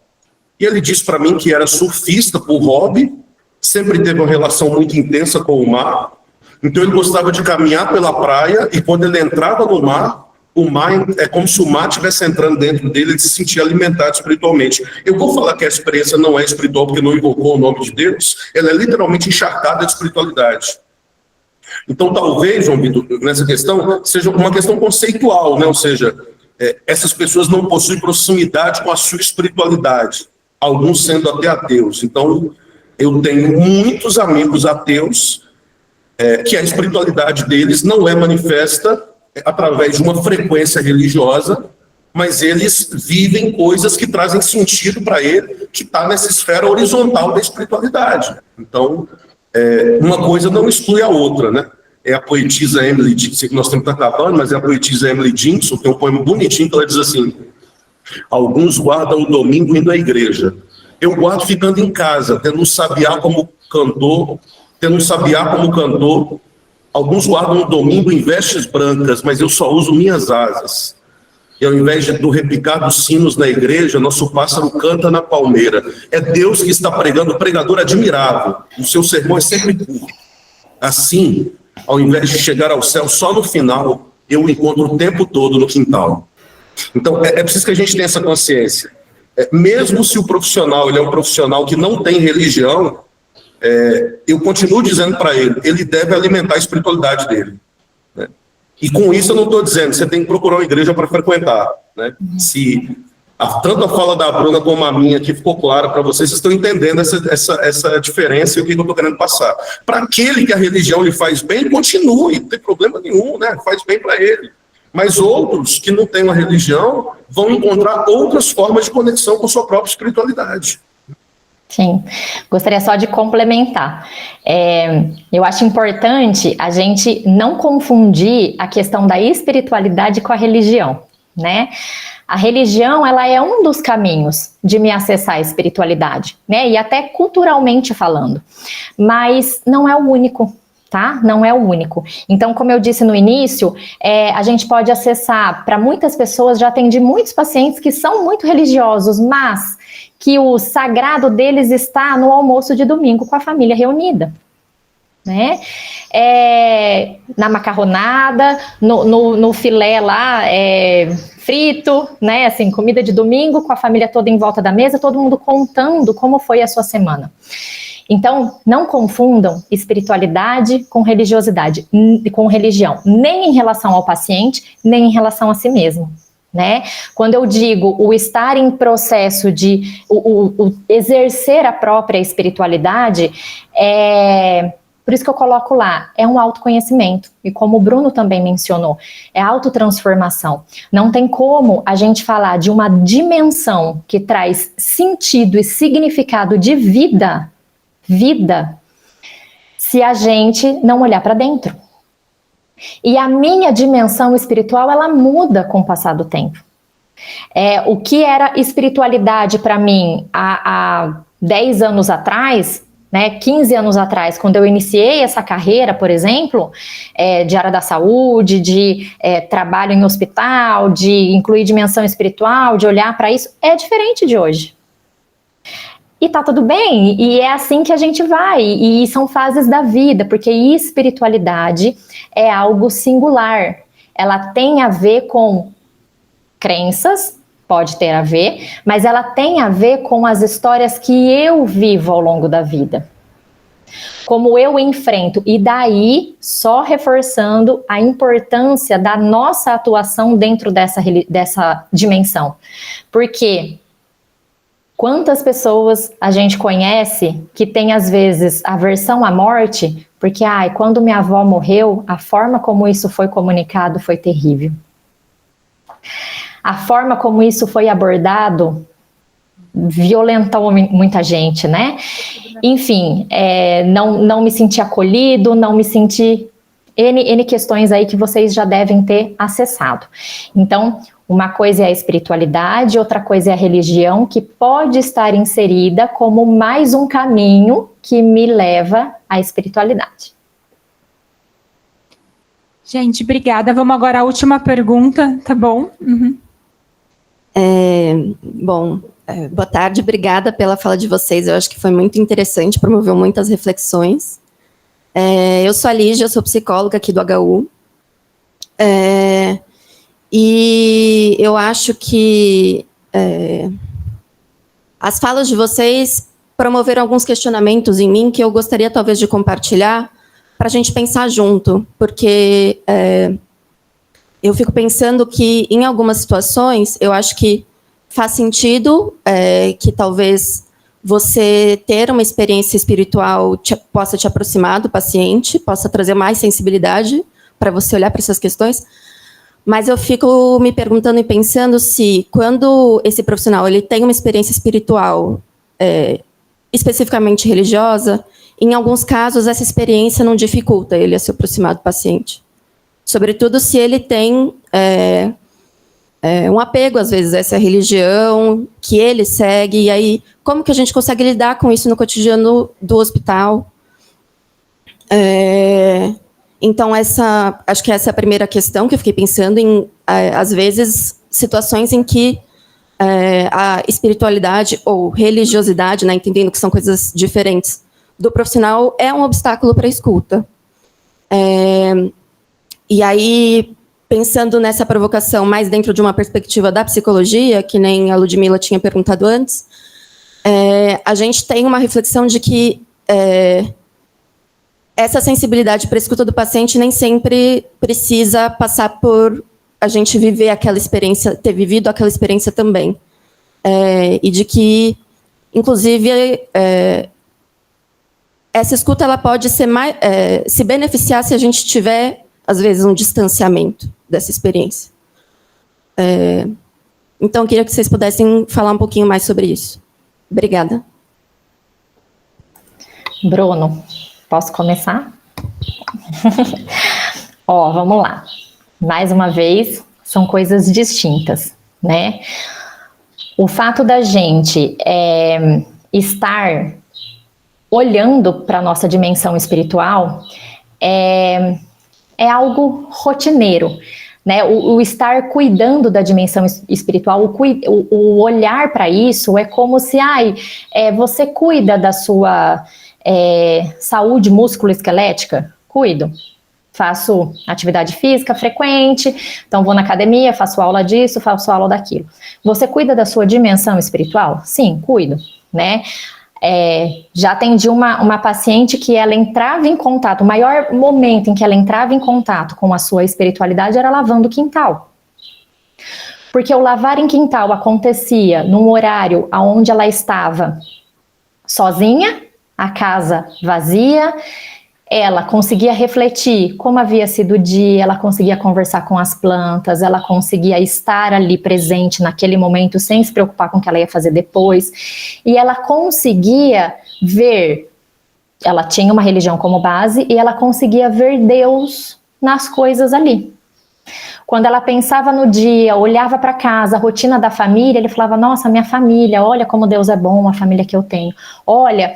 E ele disse para mim que era surfista por hobby, sempre teve uma relação muito intensa com o mar, então ele gostava de caminhar pela praia e quando ele entrava no mar, o mar é como se o mar estivesse entrando dentro dele, ele se sentia alimentado espiritualmente. Eu vou falar que a experiência não é espiritual porque não invocou o nome de Deus, ela é literalmente encharcada de espiritualidade. Então talvez, João Vitor, nessa questão, seja uma questão conceitual, ou seja, essas pessoas não possuem proximidade com a sua espiritualidade, alguns sendo até ateus. Então, eu tenho muitos amigos ateus que a espiritualidade deles não é manifesta através de uma frequência religiosa, mas eles vivem coisas que trazem sentido para ele, que está nessa esfera horizontal da espiritualidade. Então, uma coisa não exclui a outra, né? É a poetisa Emily Dickinson, sei que nós temos que estar acabando, mas é a poetisa Emily Dickinson, tem um poema bonitinho que ela diz assim: alguns guardam o domingo indo à igreja. Eu guardo ficando em casa, tendo um sabiá como cantor. Alguns guardam o domingo em vestes brancas, mas eu só uso minhas asas. E ao invés do repicar dos sinos na igreja, nosso pássaro canta na palmeira. É Deus que está pregando, o pregador admirável. O seu sermão é sempre curto. Assim, ao invés de chegar ao céu só no final, eu o encontro o tempo todo no quintal. Então, é preciso que a gente tenha essa consciência. Mesmo se o profissional ele é um profissional que não tem religião, eu continuo dizendo para ele deve alimentar a espiritualidade dele. Né? E com isso eu não estou dizendo, você tem que procurar uma igreja para frequentar. Né? Se tanto a fala da Bruna como a minha aqui ficou clara para vocês estão entendendo essa diferença e o que eu estou querendo passar. Para aquele que a religião lhe faz bem, continue, não tem problema nenhum, né? Faz bem para ele. Mas outros que não têm uma religião vão encontrar outras formas de conexão com sua própria espiritualidade. Sim, gostaria só de complementar. Eu acho importante a gente não confundir a questão da espiritualidade com a religião, né? A religião, ela é um dos caminhos de me acessar a espiritualidade, né? E até culturalmente falando, mas não é o único. Tá? Não é o único. Então, como eu disse no início, a gente pode acessar, para muitas pessoas, já atendi muitos pacientes que são muito religiosos, mas que o sagrado deles está no almoço de domingo com a família reunida. Né? Na macarronada, no filé lá, frito, né? Assim, comida de domingo com a família toda em volta da mesa, todo mundo contando como foi a sua semana. Então, não confundam espiritualidade com religiosidade, com religião, nem em relação ao paciente, nem em relação a si mesmo, né? Quando eu digo o estar em processo de o exercer a própria espiritualidade, por isso que eu coloco lá, é um autoconhecimento, e como o Bruno também mencionou, é autotransformação. Não tem como a gente falar de uma dimensão que traz sentido e significado de vida, se a gente não olhar para dentro. E a minha dimensão espiritual, ela muda com o passar do tempo. O que era espiritualidade para mim há 10 anos atrás, né, 15 anos atrás, quando eu iniciei essa carreira, por exemplo, de área da saúde, de trabalho em hospital, de incluir dimensão espiritual, de olhar para isso, é diferente de hoje. E tá tudo bem, e é assim que a gente vai, e são fases da vida, porque espiritualidade é algo singular, ela tem a ver com crenças, pode ter a ver, mas ela tem a ver com as histórias que eu vivo ao longo da vida, como eu enfrento, e daí só reforçando a importância da nossa atuação dentro dessa dimensão, porque quantas pessoas a gente conhece que tem, às vezes, aversão à morte, porque, quando minha avó morreu, a forma como isso foi comunicado foi terrível. A forma como isso foi abordado violentou muita gente, né? Enfim, não me senti acolhido, não me senti... N questões aí que vocês já devem ter acessado. Então, uma coisa é a espiritualidade, outra coisa é a religião, que pode estar inserida como mais um caminho que me leva à espiritualidade. Gente, obrigada. Vamos agora à última pergunta, tá bom? Uhum. Boa tarde, obrigada pela fala de vocês, eu acho que foi muito interessante, promoveu muitas reflexões. Eu sou a Lígia, eu sou psicóloga aqui do HU, e eu acho que as falas de vocês promoveram alguns questionamentos em mim que eu gostaria talvez de compartilhar para a gente pensar junto, porque eu fico pensando que, em algumas situações, eu acho que faz sentido que talvez você ter uma experiência espiritual possa te aproximar do paciente, possa trazer mais sensibilidade para você olhar para essas questões, mas eu fico me perguntando e pensando se, quando esse profissional ele tem uma experiência espiritual especificamente religiosa, em alguns casos essa experiência não dificulta ele a se aproximar do paciente. Sobretudo se ele tem um apego, às vezes, a essa religião que ele segue, e aí, como que a gente consegue lidar com isso no cotidiano do hospital? Então, acho que essa é a primeira questão que eu fiquei pensando em, às vezes, situações em que a espiritualidade ou religiosidade, né, entendendo que são coisas diferentes, do profissional é um obstáculo para a escuta. E aí, pensando nessa provocação mais dentro de uma perspectiva da psicologia, que nem a Ludmila tinha perguntado antes, a gente tem uma reflexão de que essa sensibilidade para a escuta do paciente nem sempre precisa passar por a gente viver aquela experiência, ter vivido aquela experiência também. E de que, inclusive, essa escuta ela pode ser se beneficiar se a gente tiver, às vezes, um distanciamento dessa experiência. Então, eu queria que vocês pudessem falar um pouquinho mais sobre isso. Obrigada. Bruno, posso começar? Vamos lá. Mais uma vez, são coisas distintas, né? O fato da gente estar olhando para a nossa dimensão espiritual é algo rotineiro, né? O estar cuidando da dimensão espiritual, o olhar para isso é como se você cuida da sua saúde músculo-esquelética? Cuido. Faço atividade física frequente, então vou na academia, faço aula disso, faço aula daquilo. Você cuida da sua dimensão espiritual? Sim, cuido, né? Já atendi uma paciente que ela entrava em contato, o maior momento em que ela entrava em contato com a sua espiritualidade era lavando o quintal. Porque o lavar em quintal acontecia num horário onde ela estava sozinha, a casa vazia, ela conseguia refletir como havia sido o dia, ela conseguia conversar com as plantas, ela conseguia estar ali presente naquele momento sem se preocupar com o que ela ia fazer depois. E ela conseguia ver, ela tinha uma religião como base, e ela conseguia ver Deus nas coisas ali. Quando ela pensava no dia, olhava para casa, a rotina da família, ele falava, nossa, minha família, olha como Deus é bom, a família que eu tenho. Olha,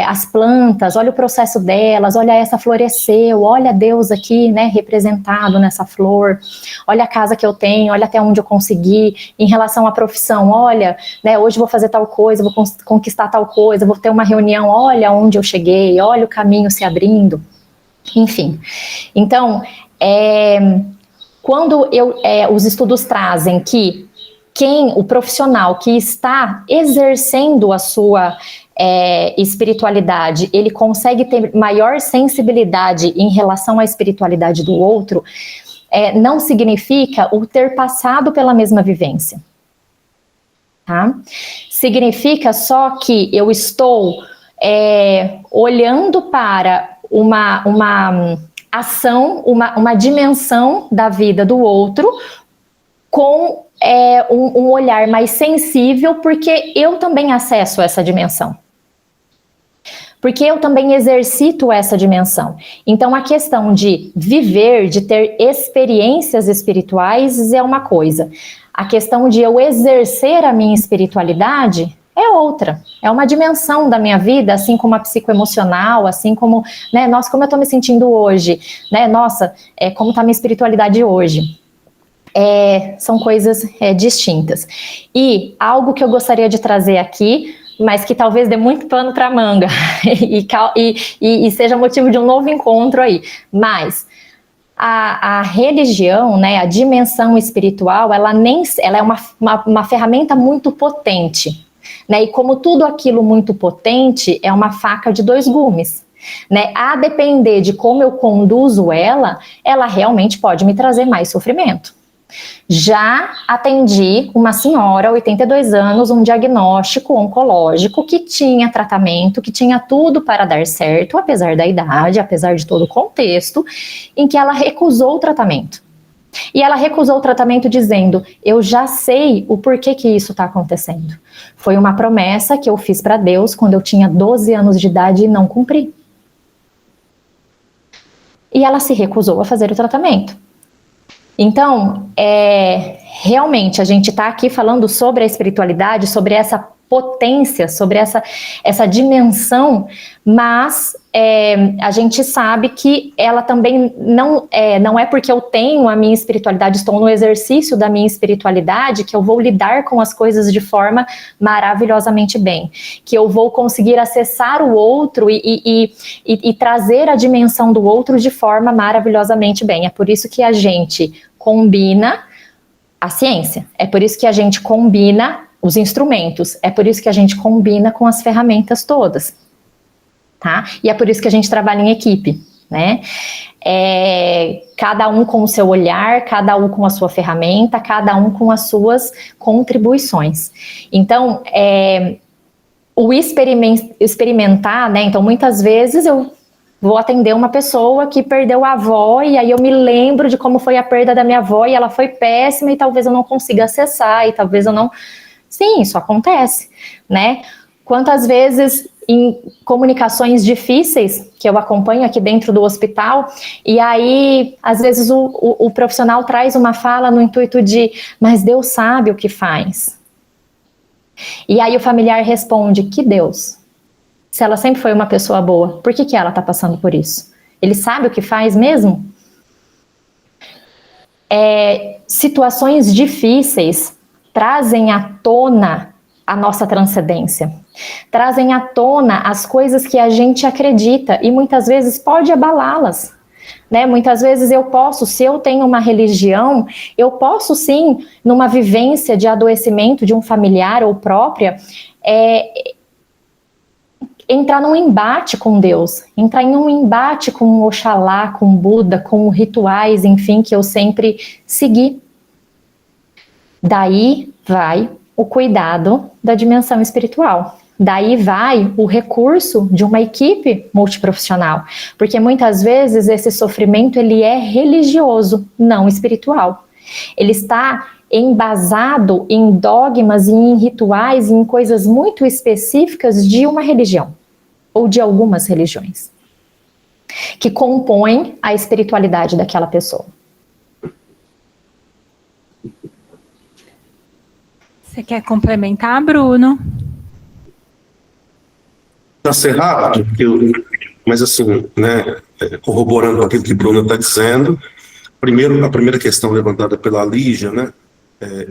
as plantas, olha o processo delas, olha essa floresceu, olha Deus aqui, né, representado nessa flor. Olha a casa que eu tenho, olha até onde eu consegui. Em relação à profissão, olha, né, hoje vou fazer tal coisa, vou conquistar tal coisa, vou ter uma reunião, olha onde eu cheguei, olha o caminho se abrindo. Enfim, então, quando os estudos trazem que o profissional que está exercendo a sua espiritualidade, ele consegue ter maior sensibilidade em relação à espiritualidade do outro, não significa o ter passado pela mesma vivência. Tá? Significa só que eu estou olhando para uma ação, uma dimensão da vida do outro com um olhar mais sensível, porque eu também acesso essa dimensão. Porque eu também exercito essa dimensão. Então, a questão de viver, de ter experiências espirituais é uma coisa. A questão de eu exercer a minha espiritualidade é outra, é uma dimensão da minha vida, assim como a psicoemocional, assim como, né, nossa, como eu tô me sentindo hoje, né, nossa, como tá a minha espiritualidade hoje. São coisas distintas. E algo que eu gostaria de trazer aqui, mas que talvez dê muito pano para manga, e seja motivo de um novo encontro aí, mas a religião, né, a dimensão espiritual, ela é uma ferramenta muito potente. Né, e como tudo aquilo muito potente, é uma faca de dois gumes. né? A depender de como eu conduzo ela realmente pode me trazer mais sofrimento. Já atendi uma senhora, 82 anos, um diagnóstico oncológico, que tinha tratamento, que tinha tudo para dar certo, apesar da idade, apesar de todo o contexto, em que ela recusou o tratamento. E ela recusou o tratamento dizendo: eu já sei o porquê que isso está acontecendo. Foi uma promessa que eu fiz para Deus quando eu tinha 12 anos de idade e não cumpri. E ela se recusou a fazer o tratamento. Então, realmente, a gente está aqui falando sobre a espiritualidade, sobre essa potência, sobre essa dimensão, mas a gente sabe que ela também não é porque eu tenho a minha espiritualidade, estou no exercício da minha espiritualidade, que eu vou lidar com as coisas de forma maravilhosamente bem, que eu vou conseguir acessar o outro e trazer a dimensão do outro de forma maravilhosamente bem. É por isso que a gente combina a ciência, é por isso que a gente combina os instrumentos, é por isso que a gente combina com as ferramentas todas, tá? E é por isso que a gente trabalha em equipe, né? Cada um com o seu olhar, cada um com a sua ferramenta, cada um com as suas contribuições. Então, o experimentar, né? Então, muitas vezes eu vou atender uma pessoa que perdeu a avó e aí eu me lembro de como foi a perda da minha avó e ela foi péssima e talvez eu não consiga acessar e talvez eu não... Sim, isso acontece, né? Quantas vezes em comunicações difíceis que eu acompanho aqui dentro do hospital, e aí, às vezes, o profissional traz uma fala no intuito de, mas Deus sabe o que faz. E aí o familiar responde, que Deus? Se ela sempre foi uma pessoa boa, por que ela está passando por isso? Ele sabe o que faz mesmo? Situações difíceis trazem à tona a nossa transcendência, trazem à tona as coisas que a gente acredita e muitas vezes pode abalá-las, né? Muitas vezes eu posso, se eu tenho uma religião, eu posso sim, numa vivência de adoecimento de um familiar ou própria, entrar num embate com Deus, entrar em um embate com Oxalá, com Buda, com rituais, enfim, que eu sempre segui. Daí vai o cuidado da dimensão espiritual. Daí vai o recurso de uma equipe multiprofissional. Porque muitas vezes esse sofrimento ele é religioso, não espiritual. Ele está embasado em dogmas e em rituais e em coisas muito específicas de uma religião. Ou de algumas religiões. Que compõem a espiritualidade daquela pessoa. Você quer complementar, Bruno? Para ser rápido, mas assim, né, corroborando com aquilo que Bruno está dizendo, a primeira questão levantada pela Lígia, né,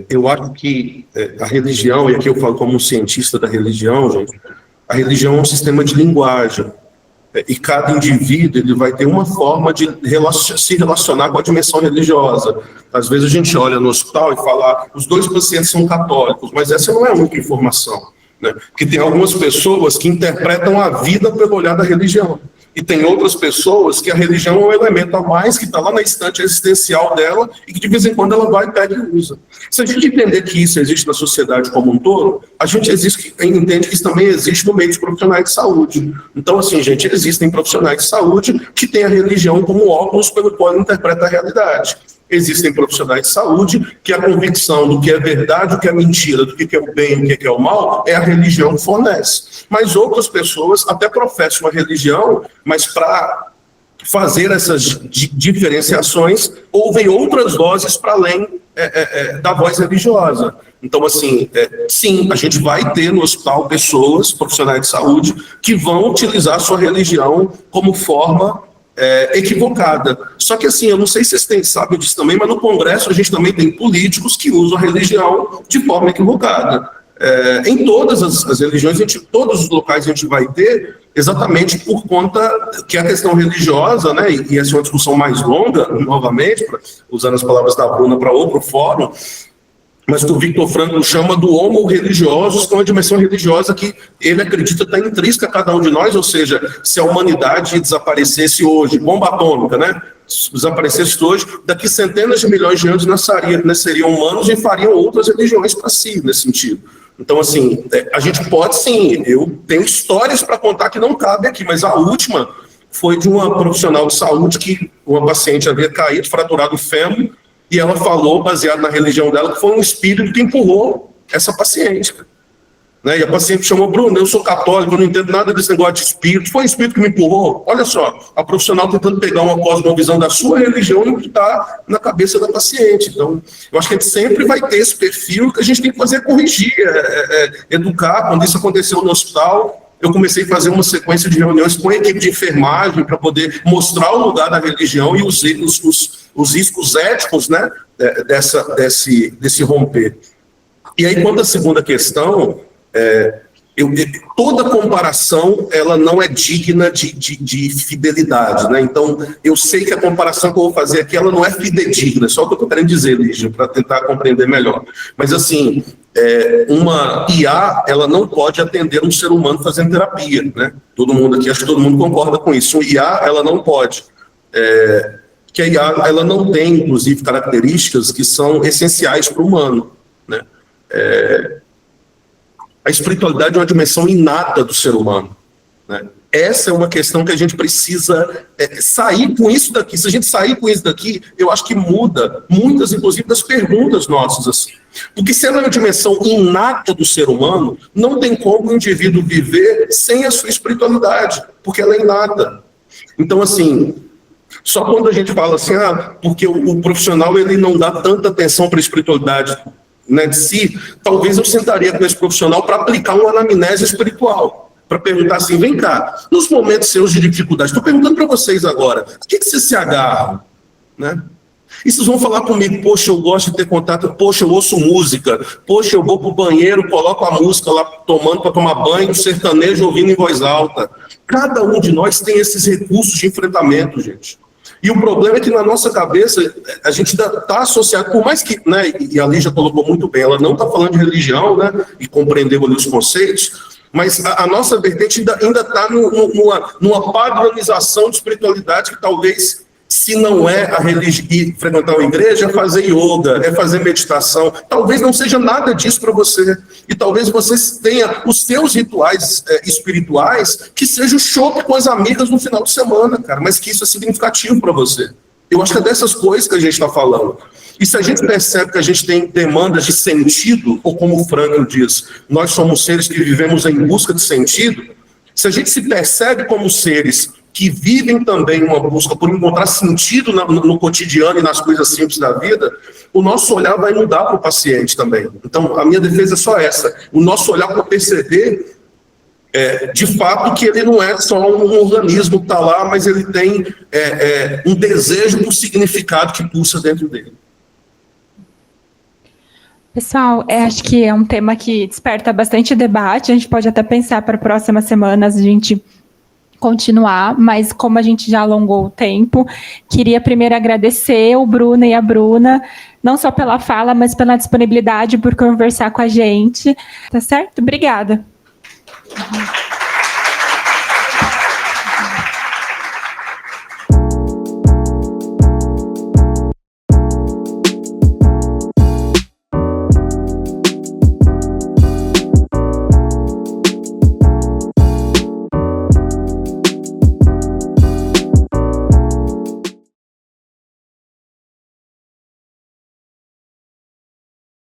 eu acho que a religião, e aqui eu falo como um cientista da religião, gente, a religião é um sistema de linguagem, e cada indivíduo ele vai ter uma forma de se relacionar com a dimensão religiosa. Às vezes a gente olha no hospital e fala, os 2 pacientes são católicos, mas essa não é a única informação, né? Porque tem algumas pessoas que interpretam a vida pelo olhar da religião, e tem outras pessoas que a religião é um elemento a mais que está lá na estante existencial dela e que de vez em quando ela vai, pega e usa. Se a gente entender que isso existe na sociedade como um todo, a gente entende que isso também existe no meio dos profissionais de saúde. Então, assim, gente, existem profissionais de saúde que têm a religião como óculos pelo qual interpreta a realidade. Existem profissionais de saúde que a convicção do que é verdade, o que é mentira, do que é o bem, o que é o mal, é a religião que fornece. Mas outras pessoas até professam uma religião, mas para fazer essas diferenciações, ouvem outras vozes para além da voz religiosa. Então, assim, sim, a gente vai ter no hospital pessoas, profissionais de saúde, que vão utilizar a sua religião como forma equivocada. Só que assim, eu não sei se vocês sabem disso também, mas no Congresso a gente também tem políticos que usam a religião de forma equivocada. Em todas as religiões, todos os locais a gente vai ter, exatamente por conta que a questão religiosa, né, e essa é uma discussão mais longa, novamente, usando as palavras da Bruna para outro fórum, mas que o Victor Frankl chama do homo religiosus, que é uma dimensão religiosa que ele acredita estar intrínseca a cada um de nós, ou seja, se a humanidade desaparecesse hoje, bomba atômica, né? Se desaparecesse hoje, daqui centenas de milhões de anos nasceriam humanos e fariam outras religiões para si, nesse sentido. Então, assim, a gente pode sim, eu tenho histórias para contar que não cabe aqui, mas a última foi de uma profissional de saúde que uma paciente havia caído, fraturado o fêmur, e ela falou, baseado na religião dela, que foi um espírito que empurrou essa paciente. Né? E a paciente chamou: Bruno, eu sou católico, eu não entendo nada desse negócio de espírito. Foi o espírito que me empurrou? Olha só, a profissional tentando pegar uma cosmovisão da sua religião e botar na cabeça da paciente. Então, eu acho que a gente sempre vai ter esse perfil que a gente tem que fazer corrigir, educar. Quando isso aconteceu no hospital, eu comecei a fazer uma sequência de reuniões com a equipe de enfermagem para poder mostrar o lugar da religião e os riscos éticos, né, desse romper. E aí, quanto à segunda questão, toda comparação ela não é digna de fidelidade, né? Então, eu sei que a comparação que eu vou fazer aqui ela não é fidedigna, só o que eu estou querendo dizer, Lígia, para tentar compreender melhor. Mas, assim, uma IA, ela não pode atender um ser humano fazendo terapia, né? Todo mundo aqui, acho que todo mundo concorda com isso. Uma IA, ela não pode. Que a IA, ela não tem, inclusive, características que são essenciais para o humano, né? A espiritualidade é uma dimensão inata do ser humano, né? Essa é uma questão que a gente precisa sair com isso daqui. Se a gente sair com isso daqui, eu acho que muda muitas, inclusive, das perguntas nossas, assim. Porque se ela é uma dimensão inata do ser humano, não tem como o indivíduo viver sem a sua espiritualidade, porque ela é inata. Então, assim, só quando a gente fala assim, porque o profissional ele não dá tanta atenção para a espiritualidade, né, de si, talvez eu sentaria com esse profissional para aplicar uma anamnese espiritual, para perguntar assim: vem cá, nos momentos seus de dificuldade, estou perguntando para vocês agora, o que vocês se agarram, né? E vocês vão falar comigo: poxa, eu gosto de ter contato, poxa, eu ouço música, poxa, eu vou para o banheiro, coloco a música lá tomando para tomar banho, sertanejo ouvindo em voz alta. Cada um de nós tem esses recursos de enfrentamento, gente. E o problema é que na nossa cabeça a gente está associado, por mais que, né, e a Lígia colocou muito bem, ela não está falando de religião, né, e compreendeu ali os conceitos, mas a nossa vertente ainda está numa padronização de espiritualidade que talvez, se não é a religião, frequentar uma igreja, é fazer yoga, é fazer meditação, talvez não seja nada disso para você. E talvez você tenha os seus rituais espirituais que seja o chopp com as amigas no final de semana, cara, mas que isso é significativo para você. Eu acho que é dessas coisas que a gente está falando. E se a gente percebe que a gente tem demandas de sentido, ou como o Frankl diz, nós somos seres que vivemos em busca de sentido, se a gente se percebe como seres que vivem também uma busca por encontrar sentido no cotidiano e nas coisas simples da vida, o nosso olhar vai mudar para o paciente também. Então, a minha defesa é só essa. O nosso olhar para perceber, de fato, que ele não é só um organismo que está lá, mas ele tem um desejo por significado que pulsa dentro dele. Pessoal, acho que é um tema que desperta bastante debate. A gente pode até pensar para próximas semanas a gente continuar, mas como a gente já alongou o tempo, queria primeiro agradecer o Bruno e a Bruna, não só pela fala, mas pela disponibilidade por conversar com a gente. Tá certo? Obrigada.